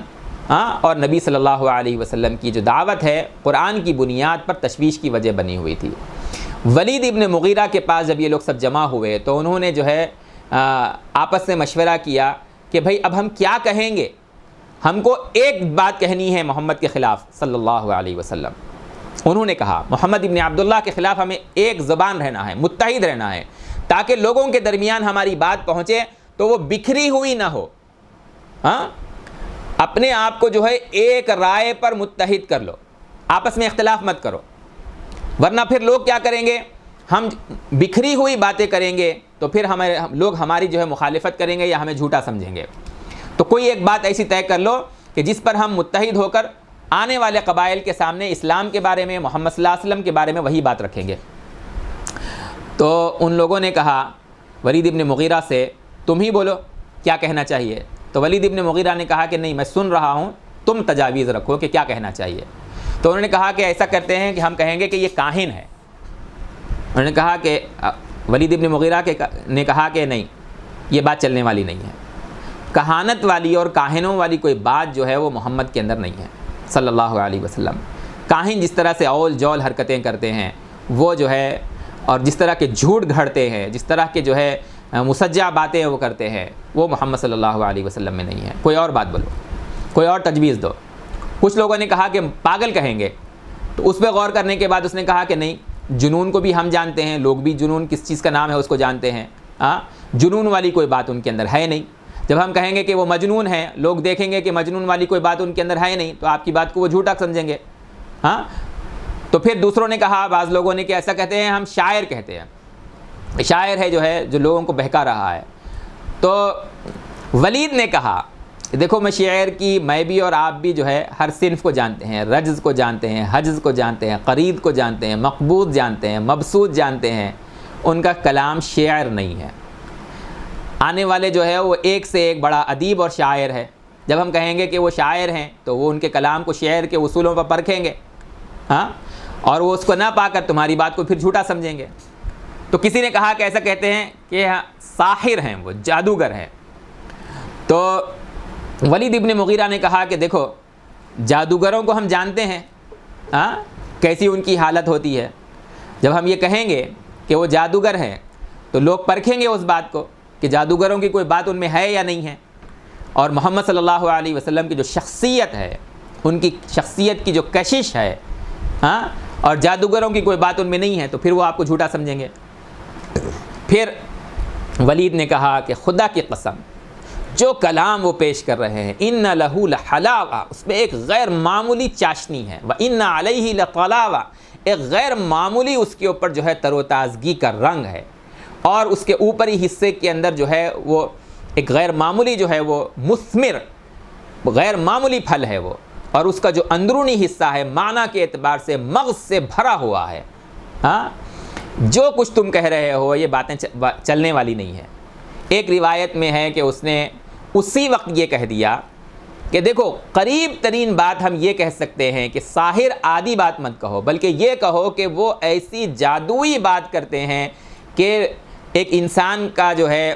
اور نبی صلی اللہ علیہ وسلم کی جو دعوت ہے، قرآن کی بنیاد پر تشویش کی وجہ بنی ہوئی تھی۔ ولید ابن مغیرہ کے پاس جب یہ لوگ سب جمع ہوئے تو انہوں نے جو ہے آپس میں مشورہ کیا کہ بھائی اب ہم کیا کہیں گے، ہم کو ایک بات کہنی ہے محمد کے خلاف صلی اللہ علیہ وسلم۔ انہوں نے کہا محمد ابن عبداللہ کے خلاف ہمیں ایک زبان رہنا ہے، متحد رہنا ہے، تاکہ لوگوں کے درمیان ہماری بات پہنچے تو وہ بکھری ہوئی نہ ہو۔ اپنے آپ کو جو ہے ایک رائے پر متحد کر لو، آپس میں اختلاف مت کرو، ورنہ پھر لوگ کیا کریں گے، ہم بکھری ہوئی باتیں کریں گے تو پھر لوگ ہماری جو ہے مخالفت کریں گے یا ہمیں جھوٹا سمجھیں گے۔ تو کوئی ایک بات ایسی طے کر لو کہ جس پر ہم متحد ہو کر آنے والے قبائل کے سامنے اسلام کے بارے میں، محمد صلی اللہ علیہ وسلم کے بارے میں وہی بات رکھیں گے۔ تو ان لوگوں نے کہا ولید ابن مغیرہ سے تم ہی بولو کیا کہنا چاہیے۔ تو ولید ابن مغیرہ نے کہا کہ نہیں، میں سن رہا ہوں، تم تجاویز رکھو کہ کیا کہنا چاہیے۔ تو انہوں نے کہا کہ ایسا کرتے ہیں کہ ہم کہیں گے کہ یہ کاہن ہے۔ انہوں نے کہا کہ ولید ابن مغیرہ نے کہا کہ نہیں، یہ بات چلنے والی نہیں ہے، کہانت والی اور کاہنوں والی کوئی بات جو ہے وہ محمد کے اندر نہیں ہے۔ صلی اللہ علیہ وسلم۔ کاہن جس طرح سے اول جول حرکتیں کرتے ہیں وہ جو ہے، اور جس طرح کے جھوٹ گھڑتے ہیں، جس طرح کے جو ہے مسجع باتیں وہ کرتے ہیں، وہ محمد صلی اللہ علیہ وسلم میں نہیں ہے۔ کوئی اور بات بولو، کوئی اور تجویز دو۔ کچھ لوگوں نے کہا کہ پاگل کہیں گے، تو اس پہ غور کرنے کے بعد اس نے کہا کہ نہیں، جنون کو بھی ہم جانتے ہیں، لوگ بھی جنون کس چیز کا نام ہے اس کو جانتے ہیں، جنون والی کوئی بات ان کے اندر ہے نہیں۔ جب ہم کہیں گے کہ وہ مجنون ہے، لوگ دیکھیں گے کہ مجنون والی کوئی بات ان کے اندر ہے نہیں، تو آپ کی بات کو وہ جھوٹا سمجھیں گے۔ تو پھر دوسروں نے کہا، بعض لوگوں نے کہ ایسا کہتے ہیں، ہم شاعر کہتے ہیں، شاعر ہے جو ہے جو لوگوں کو بہکا رہا ہے۔ تو ولید نے کہا دیکھو میں شعر کی، میں بھی اور آپ بھی جو ہے ہر صنف کو جانتے ہیں، رجز کو جانتے ہیں، حجز کو جانتے ہیں، قرید کو جانتے ہیں، مقبوض جانتے ہیں، مبسوط جانتے ہیں، ان کا کلام شعر نہیں ہے۔ آنے والے جو ہے وہ ایک سے ایک بڑا ادیب اور شاعر ہے، جب ہم کہیں گے کہ وہ شاعر ہیں تو وہ ان کے کلام کو شعر کے اصولوں پر پرکھیں گے، اور وہ اس کو نہ پا کر تمہاری بات کو پھر جھوٹا سمجھیں گے۔ تو کسی نے کہا کہ ایسا کہتے ہیں کہ ساحر ہیں، وہ جادوگر ہیں۔ تو ولید ابن مغیرہ نے کہا کہ دیکھو جادوگروں کو ہم جانتے ہیں، کیسی ان کی حالت ہوتی ہے۔ جب ہم یہ کہیں گے کہ وہ جادوگر ہیں تو لوگ پرکھیں گے اس بات کو کہ جادوگروں کی کوئی بات ان میں ہے یا نہیں ہے، اور محمد صلی اللہ علیہ وسلم کی جو شخصیت ہے، ان کی شخصیت کی جو کشش ہے، اور جادوگروں کی کوئی بات ان میں نہیں ہے، تو پھر وہ آپ کو جھوٹا سمجھیں گے۔ پھر ولید نے کہا کہ خدا کی قسم جو کلام وہ پیش کر رہے ہیں، ان لہو لحلاوہ، اس میں ایک غیر معمولی چاشنی ہے، وان علیہ لطلاوہ، ایک غیر معمولی اس کے اوپر جو ہے تر و تازگی کا رنگ ہے، اور اس کے اوپری حصے کے اندر جو ہے وہ ایک غیر معمولی جو ہے وہ مثمر، غیر معمولی پھل ہے وہ، اور اس کا جو اندرونی حصہ ہے معنی کے اعتبار سے مغز سے بھرا ہوا ہے۔ جو کچھ تم کہہ رہے ہو یہ باتیں چلنے والی نہیں ہے۔ ایک روایت میں ہے کہ اس نے اسی وقت یہ کہہ دیا کہ دیکھو قریب ترین بات ہم یہ کہہ سکتے ہیں کہ ساحر آدھی بات مت کہو، بلکہ یہ کہو کہ وہ ایسی جادوئی بات کرتے ہیں کہ ایک انسان کا جو ہے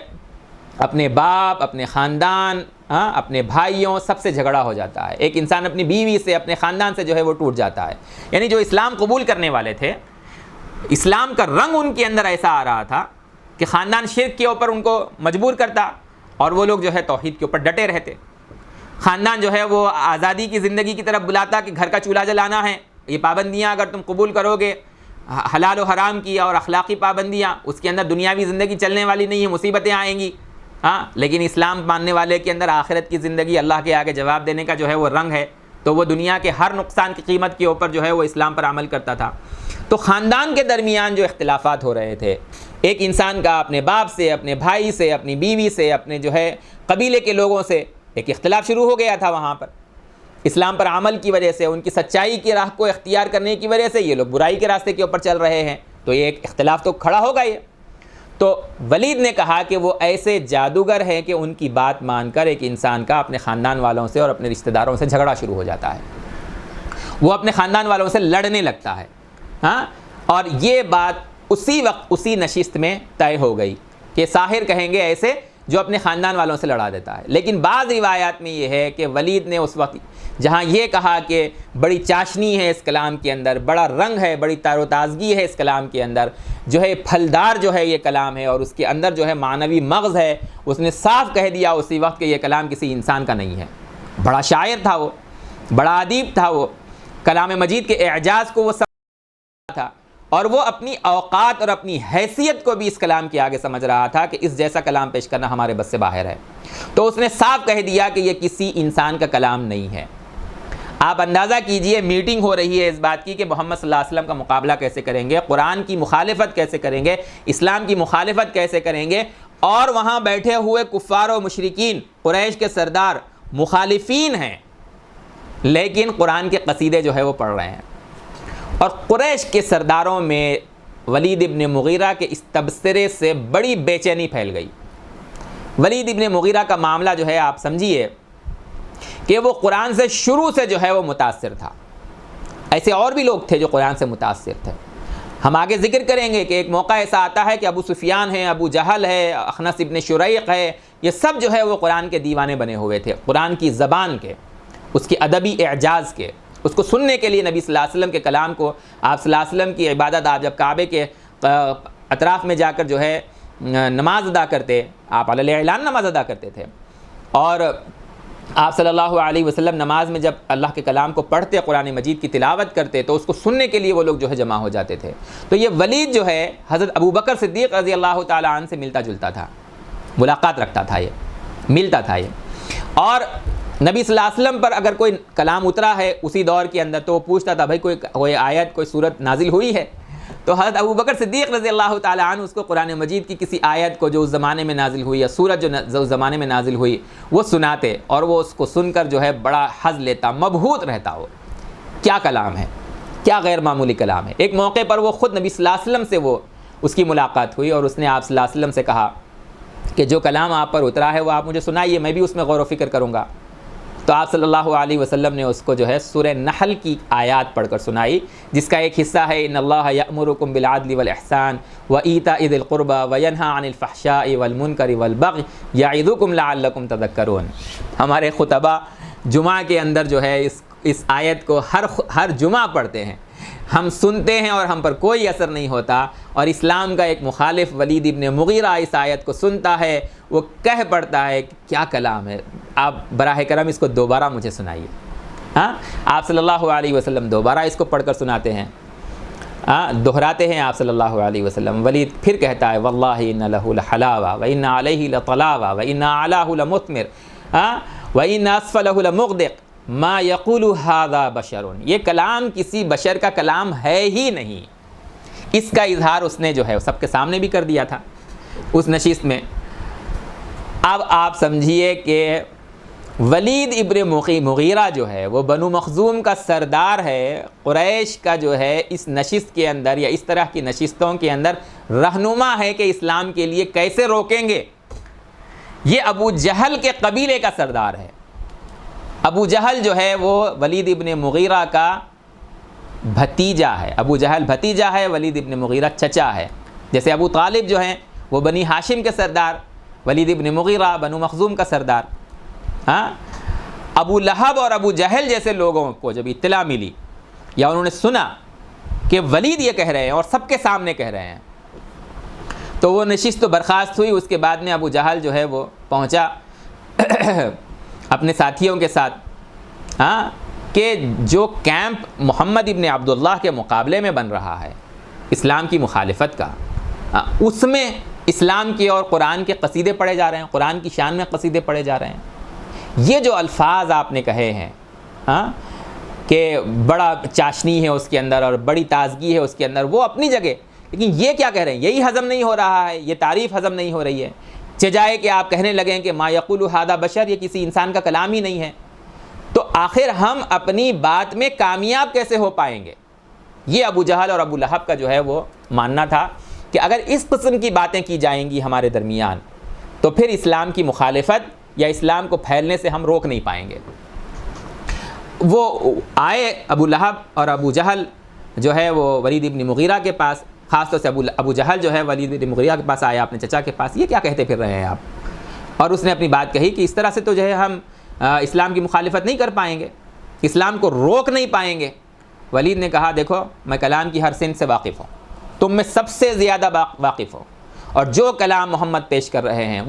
اپنے باپ، اپنے خاندان، اپنے بھائیوں سب سے جھگڑا ہو جاتا ہے، ایک انسان اپنی بیوی سے، اپنے خاندان سے جو ہے وہ ٹوٹ جاتا ہے۔ یعنی جو اسلام قبول کرنے والے تھے، اسلام کا رنگ ان کے اندر ایسا آ رہا تھا کہ خاندان شرک کے اوپر ان کو مجبور کرتا، اور وہ لوگ جو ہے توحید کے اوپر ڈٹے رہتے۔ خاندان جو ہے وہ آزادی کی زندگی کی طرف بلاتا کہ گھر کا چولہا جلانا ہے، یہ پابندیاں اگر تم قبول کرو گے، حلال و حرام کی اور اخلاقی پابندیاں، اس کے اندر دنیاوی زندگی چلنے والی نہیں ہے، مصیبتیں آئیں گی۔ لیکن اسلام ماننے والے کے اندر آخرت کی زندگی، اللہ کے آگے جواب دینے کا جو ہے وہ رنگ ہے، تو وہ دنیا کے ہر نقصان کی قیمت کے اوپر جو ہے وہ اسلام پر عمل کرتا تھا۔ تو خاندان کے درمیان جو اختلافات ہو رہے تھے، ایک انسان کا اپنے باپ سے، اپنے بھائی سے، اپنی بیوی سے، اپنے جو ہے قبیلے کے لوگوں سے ایک اختلاف شروع ہو گیا تھا وہاں پر، اسلام پر عمل کی وجہ سے، ان کی سچائی کی راہ کو اختیار کرنے کی وجہ سے یہ لوگ برائی کے راستے کے اوپر چل رہے ہیں، تو یہ ایک اختلاف تو کھڑا ہوگا یہ۔ تو ولید نے کہا کہ وہ ایسے جادوگر ہیں کہ ان کی بات مان کر ایک انسان کا اپنے خاندان والوں سے اور اپنے رشتہ داروں سے جھگڑا شروع ہو جاتا ہے، وہ اپنے خاندان والوں سے لڑنے لگتا ہے۔ اور یہ بات اسی وقت اسی نشست میں طے ہو گئی کہ ساحر کہیں گے ایسے جو اپنے خاندان والوں سے لڑا دیتا ہے۔ لیکن بعض روایات میں یہ ہے کہ ولید نے اس وقت جہاں یہ کہا کہ بڑی چاشنی ہے اس کلام کے اندر، بڑا رنگ ہے، بڑی تر و تازگی ہے اس کلام کے اندر، جو ہے پھلدار جو ہے یہ کلام ہے، اور اس کے اندر جو ہے معنوی مغز ہے، اس نے صاف کہہ دیا اسی وقت کہ یہ کلام کسی انسان کا نہیں ہے۔ بڑا شاعر تھا وہ، بڑا ادیب تھا وہ، کلام مجید کے اعجاز کو وہ سمجھ تھا، اور وہ اپنی اوقات اور اپنی حیثیت کو بھی اس کلام کے آگے سمجھ رہا تھا کہ اس جیسا کلام پیش کرنا ہمارے بس سے باہر ہے۔ تو اس نے صاف کہہ دیا کہ یہ کسی انسان کا کلام نہیں ہے۔ آپ اندازہ کیجئے میٹنگ ہو رہی ہے اس بات کی کہ محمد صلی اللہ علیہ وسلم کا مقابلہ کیسے کریں گے، قرآن کی مخالفت کیسے کریں گے، اسلام کی مخالفت کیسے کریں گے، اور وہاں بیٹھے ہوئے کفار و مشرکین، قریش کے سردار مخالفین ہیں، لیکن قرآن کے قصیدے جو ہے وہ پڑھ رہے ہیں۔ اور قریش کے سرداروں میں ولید ابن مغیرہ کے اس تبصرے سے بڑی بے چینی پھیل گئی۔ ولید ابن مغیرہ کا معاملہ جو ہے آپ سمجھیے کہ وہ قرآن سے شروع سے جو ہے وہ متاثر تھا۔ ایسے اور بھی لوگ تھے جو قرآن سے متاثر تھے، ہم آگے ذکر کریں گے کہ ایک موقع ایسا آتا ہے کہ ابو سفیان ہے، ابو جہل ہے، اخنس ابن شریق ہے، یہ سب جو ہے وہ قرآن کے دیوانے بنے ہوئے تھے، قرآن کی زبان کے، اس کے ادبی اعجاز کے۔ اس کو سننے کے لیے نبی صلی اللہ علیہ وسلم کے کلام کو، آپ صلی اللہ علیہ وسلم کی عبادت، آپ جب کعبے کے اطراف میں جا کر جو ہے نماز ادا کرتے، آپ علی اعلان نماز ادا کرتے تھے، اور آپ صلی اللہ علیہ وسلم نماز میں جب اللہ کے کلام کو پڑھتے، قرآن مجید کی تلاوت کرتے، تو اس کو سننے کے لیے وہ لوگ جو ہے جمع ہو جاتے تھے۔ تو یہ ولید جو ہے حضرت ابو بکر صدیق رضی اللہ تعالیٰ عنہ سے ملتا جلتا تھا، ملاقات رکھتا تھا، یہ ملتا تھا یہ۔ اور نبی صلی اللہ علیہ وسلم پر اگر کوئی کلام اترا ہے اسی دور کے اندر تو وہ پوچھتا تھا بھائی کوئی آیت، کوئی سورت نازل ہوئی ہے؟ تو حضرت ابو بکر صدیق رضی اللہ تعالیٰ عنہ اس کو قرآن مجید کی کسی آیت کو جو اس زمانے میں نازل ہوئی یا سورت جو اس زمانے میں نازل ہوئی وہ سناتے، اور وہ اس کو سن کر جو ہے بڑا حظ لیتا، مبہوت رہتا۔ وہ کیا کلام ہے، کیا غیر معمولی کلام ہے۔ ایک موقع پر وہ خود نبی صلی اللہ علیہ وسلم سے وہ اس کی ملاقات ہوئی، اور اس نے آپ صلی اللہ علیہ وسلم سے کہا کہ جو کلام آپ پر اترا ہے وہ آپ مجھے سنائیے، میں بھی اس میں غور و فکر کروں گا۔ تو آپ صلی اللہ علیہ وسلم نے اس کو جو ہے سورہ نحل کی آیات پڑھ کر سنائی، جس کا ایک حصہ ہے ان اللہ یأمرکم بالعدل والاحسان وایتاء ذی القربى وینہی عن الفحشاء والمنکر والبغی یعظکم لعلکم تذکرون۔ ہمارے خطبہ جمعہ کے اندر جو ہے اس آیت کو ہر جمعہ پڑھتے ہیں، ہم سنتے ہیں اور ہم پر کوئی اثر نہیں ہوتا، اور اسلام کا ایک مخالف ولید ابن مغیرہ اس آیت کو سنتا ہے، وہ کہہ پڑتا ہے کہ کیا کلام ہے، آپ براہ کرم اس کو دوبارہ مجھے سنائیے۔ ہاں، آپ صلی اللہ علیہ وسلم دوبارہ اس کو پڑھ کر سناتے ہیں، دہراتے ہیں آپ صلی اللہ علیہ وسلم۔ ولید پھر کہتا ہے واللہ ان لہ لحلاوہ وان علیہ لطلاوہ وان اعلاہ لمثمر وان اسفلہ لمغدق ما یقول ھذا بشر۔ یہ کلام کسی بشر کا کلام ہے ہی نہیں۔ اس کا اظہار اس نے جو ہے سب کے سامنے بھی کر دیا تھا اس نشست میں۔ اب آپ سمجھیے کہ ولید ابن مغیرہ جو ہے وہ بنو مخزوم کا سردار ہے، قریش کا جو ہے اس نشست کے اندر یا اس طرح کی نشستوں کے اندر رہنما ہے کہ اسلام کے لیے کیسے روکیں گے۔ یہ ابو جہل کے قبیلے کا سردار ہے۔ ابو جہل جو ہے وہ ولید ابن مغیرہ کا بھتیجا ہے، ابو جہل بھتیجا ہے، ولید ابن مغیرہ چچا ہے۔ جیسے ابو طالب جو ہیں وہ بنی ہاشم کے سردار، ولید ابن مغیرہ بنو مخزوم کا سردار۔ ہاں، ابو لہب اور ابو جہل جیسے لوگوں کو جب اطلاع ملی یا انہوں نے سنا کہ ولید یہ کہہ رہے ہیں اور سب کے سامنے کہہ رہے ہیں، تو وہ نشست تو برخاست ہوئی۔ اس کے بعد میں ابو جہل جو ہے وہ پہنچا اپنے ساتھیوں کے ساتھ، کہ جو کیمپ محمد ابن عبداللہ کے مقابلے میں بن رہا ہے اسلام کی مخالفت کا، اس میں اسلام کے اور قرآن کے قصیدے پڑھے جا رہے ہیں، قرآن کی شان میں قصیدے پڑھے جا رہے ہیں۔ یہ جو الفاظ آپ نے کہے ہیں کہ بڑا چاشنی ہے اس کے اندر اور بڑی تازگی ہے اس کے اندر، وہ اپنی جگہ، لیکن یہ کیا کہہ رہے ہیں، یہی ہضم نہیں ہو رہا ہے، یہ تعریف ہضم نہیں ہو رہی ہے۔ چجائے کہ آپ کہنے لگیں کہ ما یقول ھذا بشر، یہ کسی انسان کا کلام ہی نہیں ہے، تو آخر ہم اپنی بات میں کامیاب کیسے ہو پائیں گے؟ یہ ابو جہل اور ابو لہب کا جو ہے وہ ماننا تھا کہ اگر اس قسم کی باتیں کی جائیں گی ہمارے درمیان تو پھر اسلام کی مخالفت یا اسلام کو پھیلنے سے ہم روک نہیں پائیں گے۔ وہ آئے ابو لہب اور ابو جہل جو ہے وہ ولید ابن مغیرہ کے پاس، خاص طور سے ابو جہل جو ہے ولید ابن مغیرہ کے پاس آیا، اپنے چچا کے پاس، یہ کیا کہتے پھر رہے ہیں آپ؟ اور اس نے اپنی بات کہی کہ اس طرح سے تو جو ہے ہم اسلام کی مخالفت نہیں کر پائیں گے، اسلام کو روک نہیں پائیں گے۔ ولید نے کہا دیکھو میں کلام کی ہر صنف سے واقف ہوں، تم میں سب سے زیادہ واقف ہوں، اور جو کلام محمد پیش کر رہے ہیں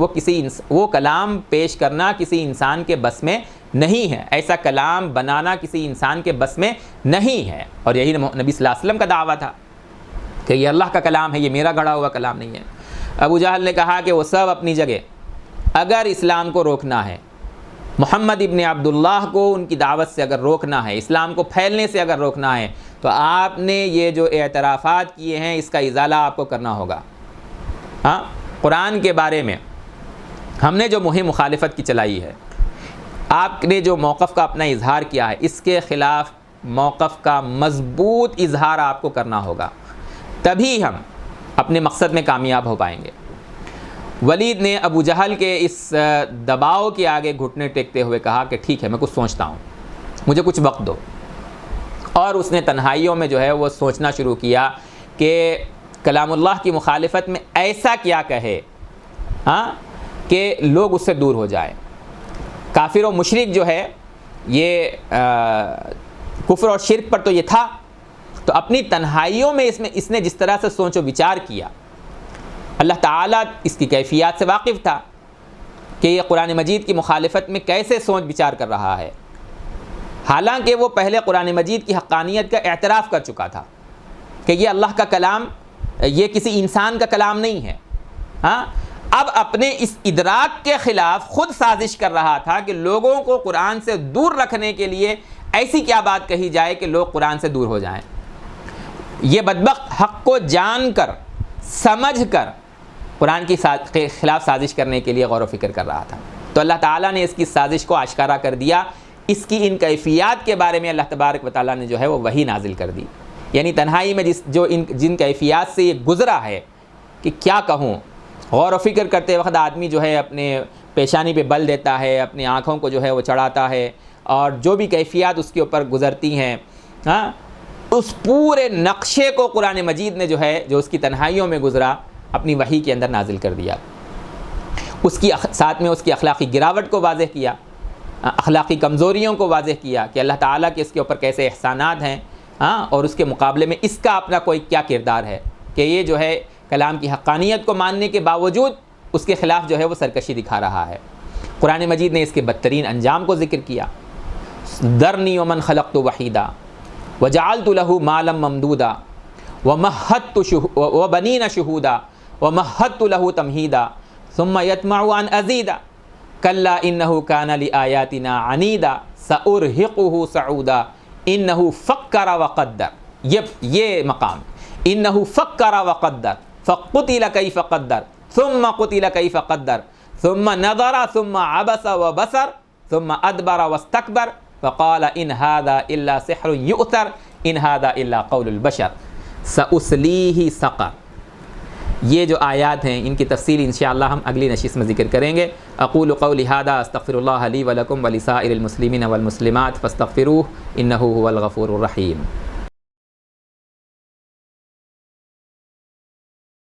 وہ کلام پیش کرنا کسی انسان کے بس میں نہیں ہے، ایسا کلام بنانا کسی انسان کے بس میں نہیں ہے۔ اور یہی نبی صلی اللہ علیہ وسلم کا دعویٰ تھا کہ یہ اللہ کا کلام ہے، یہ میرا گڑھا ہوا کلام نہیں ہے۔ ابو جہل نے کہا کہ وہ سب اپنی جگہ، اگر اسلام کو روکنا ہے، محمد ابن عبداللہ کو ان کی دعوت سے اگر روکنا ہے، اسلام کو پھیلنے سے اگر روکنا ہے، تو آپ نے یہ جو اعترافات کیے ہیں اس کا ازالہ آپ کو کرنا ہوگا۔ قرآن کے بارے میں ہم نے جو مہم مخالفت کی چلائی ہے، آپ نے جو موقف کا اپنا اظہار کیا ہے، اس کے خلاف موقف کا مضبوط اظہار آپ کو کرنا ہوگا، تبھی ہم اپنے مقصد میں کامیاب ہو پائیں گے۔ ولید نے ابو جہل کے اس دباؤ کے آگے گھٹنے ٹیکتے ہوئے کہا کہ ٹھیک ہے میں کچھ سوچتا ہوں، مجھے کچھ وقت دو۔ اور اس نے تنہائیوں میں جو ہے وہ سوچنا شروع کیا کہ کلام اللہ کی مخالفت میں ایسا کیا کہے کہ لوگ اس سے دور ہو جائیں۔ کافر و مشرک جو ہے یہ کفر اور شرک پر تو یہ تھا. تو اپنی تنہائیوں میں اس نے جس طرح سے سوچ و وچار کیا، اللہ تعالیٰ اس کی کیفیات سے واقف تھا کہ یہ قرآن مجید کی مخالفت میں کیسے سوچ وچار کر رہا ہے، حالانکہ وہ پہلے قرآن مجید کی حقانیت کا اعتراف کر چکا تھا کہ یہ اللہ کا کلام، یہ کسی انسان کا کلام نہیں ہے. ہاں، اب اپنے اس ادراک کے خلاف خود سازش کر رہا تھا کہ لوگوں کو قرآن سے دور رکھنے کے لیے ایسی کیا بات کہی جائے کہ لوگ قرآن سے دور ہو جائیں. یہ بدبخت حق کو جان کر سمجھ کر قرآن کی خلاف سازش کرنے کے لیے غور و فکر کر رہا تھا. تو اللہ تعالیٰ نے اس کی سازش کو آشکارا کر دیا. اس کی ان کیفیات کے بارے میں اللہ تبارک و تعالیٰ نے جو ہے وہ وحی نازل کر دی. یعنی تنہائی میں جن کیفیات سے یہ گزرا ہے کہ کیا کہوں. غور و فکر کرتے وقت آدمی جو ہے اپنے پیشانی پہ بل دیتا ہے، اپنی آنکھوں کو جو ہے وہ چڑھاتا ہے، اور جو بھی کیفیات اس کے اوپر گزرتی ہیں، ہاں، اس پورے نقشے کو قرآن مجید نے جو ہے جو اس کی تنہائیوں میں گزرا اپنی وحی کے اندر نازل کر دیا. اس کی ساتھ میں اس کی اخلاقی گراوٹ کو واضح کیا، اخلاقی کمزوریوں کو واضح کیا کہ اللہ تعالیٰ کے اس کے اوپر کیسے احسانات ہیں، ہاں، اور اس کے مقابلے میں اس کا اپنا کوئی کیا کردار ہے کہ یہ جو ہے کلام کی حقانیت کو ماننے کے باوجود اس کے خلاف جو ہے وہ سرکشی دکھا رہا ہے. قرآن مجید نے اس کے بدترین انجام کو ذکر کیا. ذرنی ومن خلقت وحیدا وجعلت له مالا ممدودا ومهدت وبنین شہودا ومهدت له تمہیدا ثم يطمع ان ازیدا کلا انه كان لآیاتنا عنیدا سأرهقه صعودا انه فکر وقدر. یہ مقام انه فکر وقدر فقتل کیف قدر ثم قتل کیف قدر ثم نظر ثم عبس وبصر ثم ادبر واستكبر فقال ان هذا الا سحر يؤثر ان هذا الا قول البشر سأصلیہ سقر. یہ جو آیات ہیں ان کی تفصیل انشاءاللہ ہم اگلی نشست میں ذکر کریں گے. اقول قولی ھذا استغفر اللہ لی ولکم ولسائر المسلمین والمسلمات فاستغفروہ انہ هو الغفور الرحیم.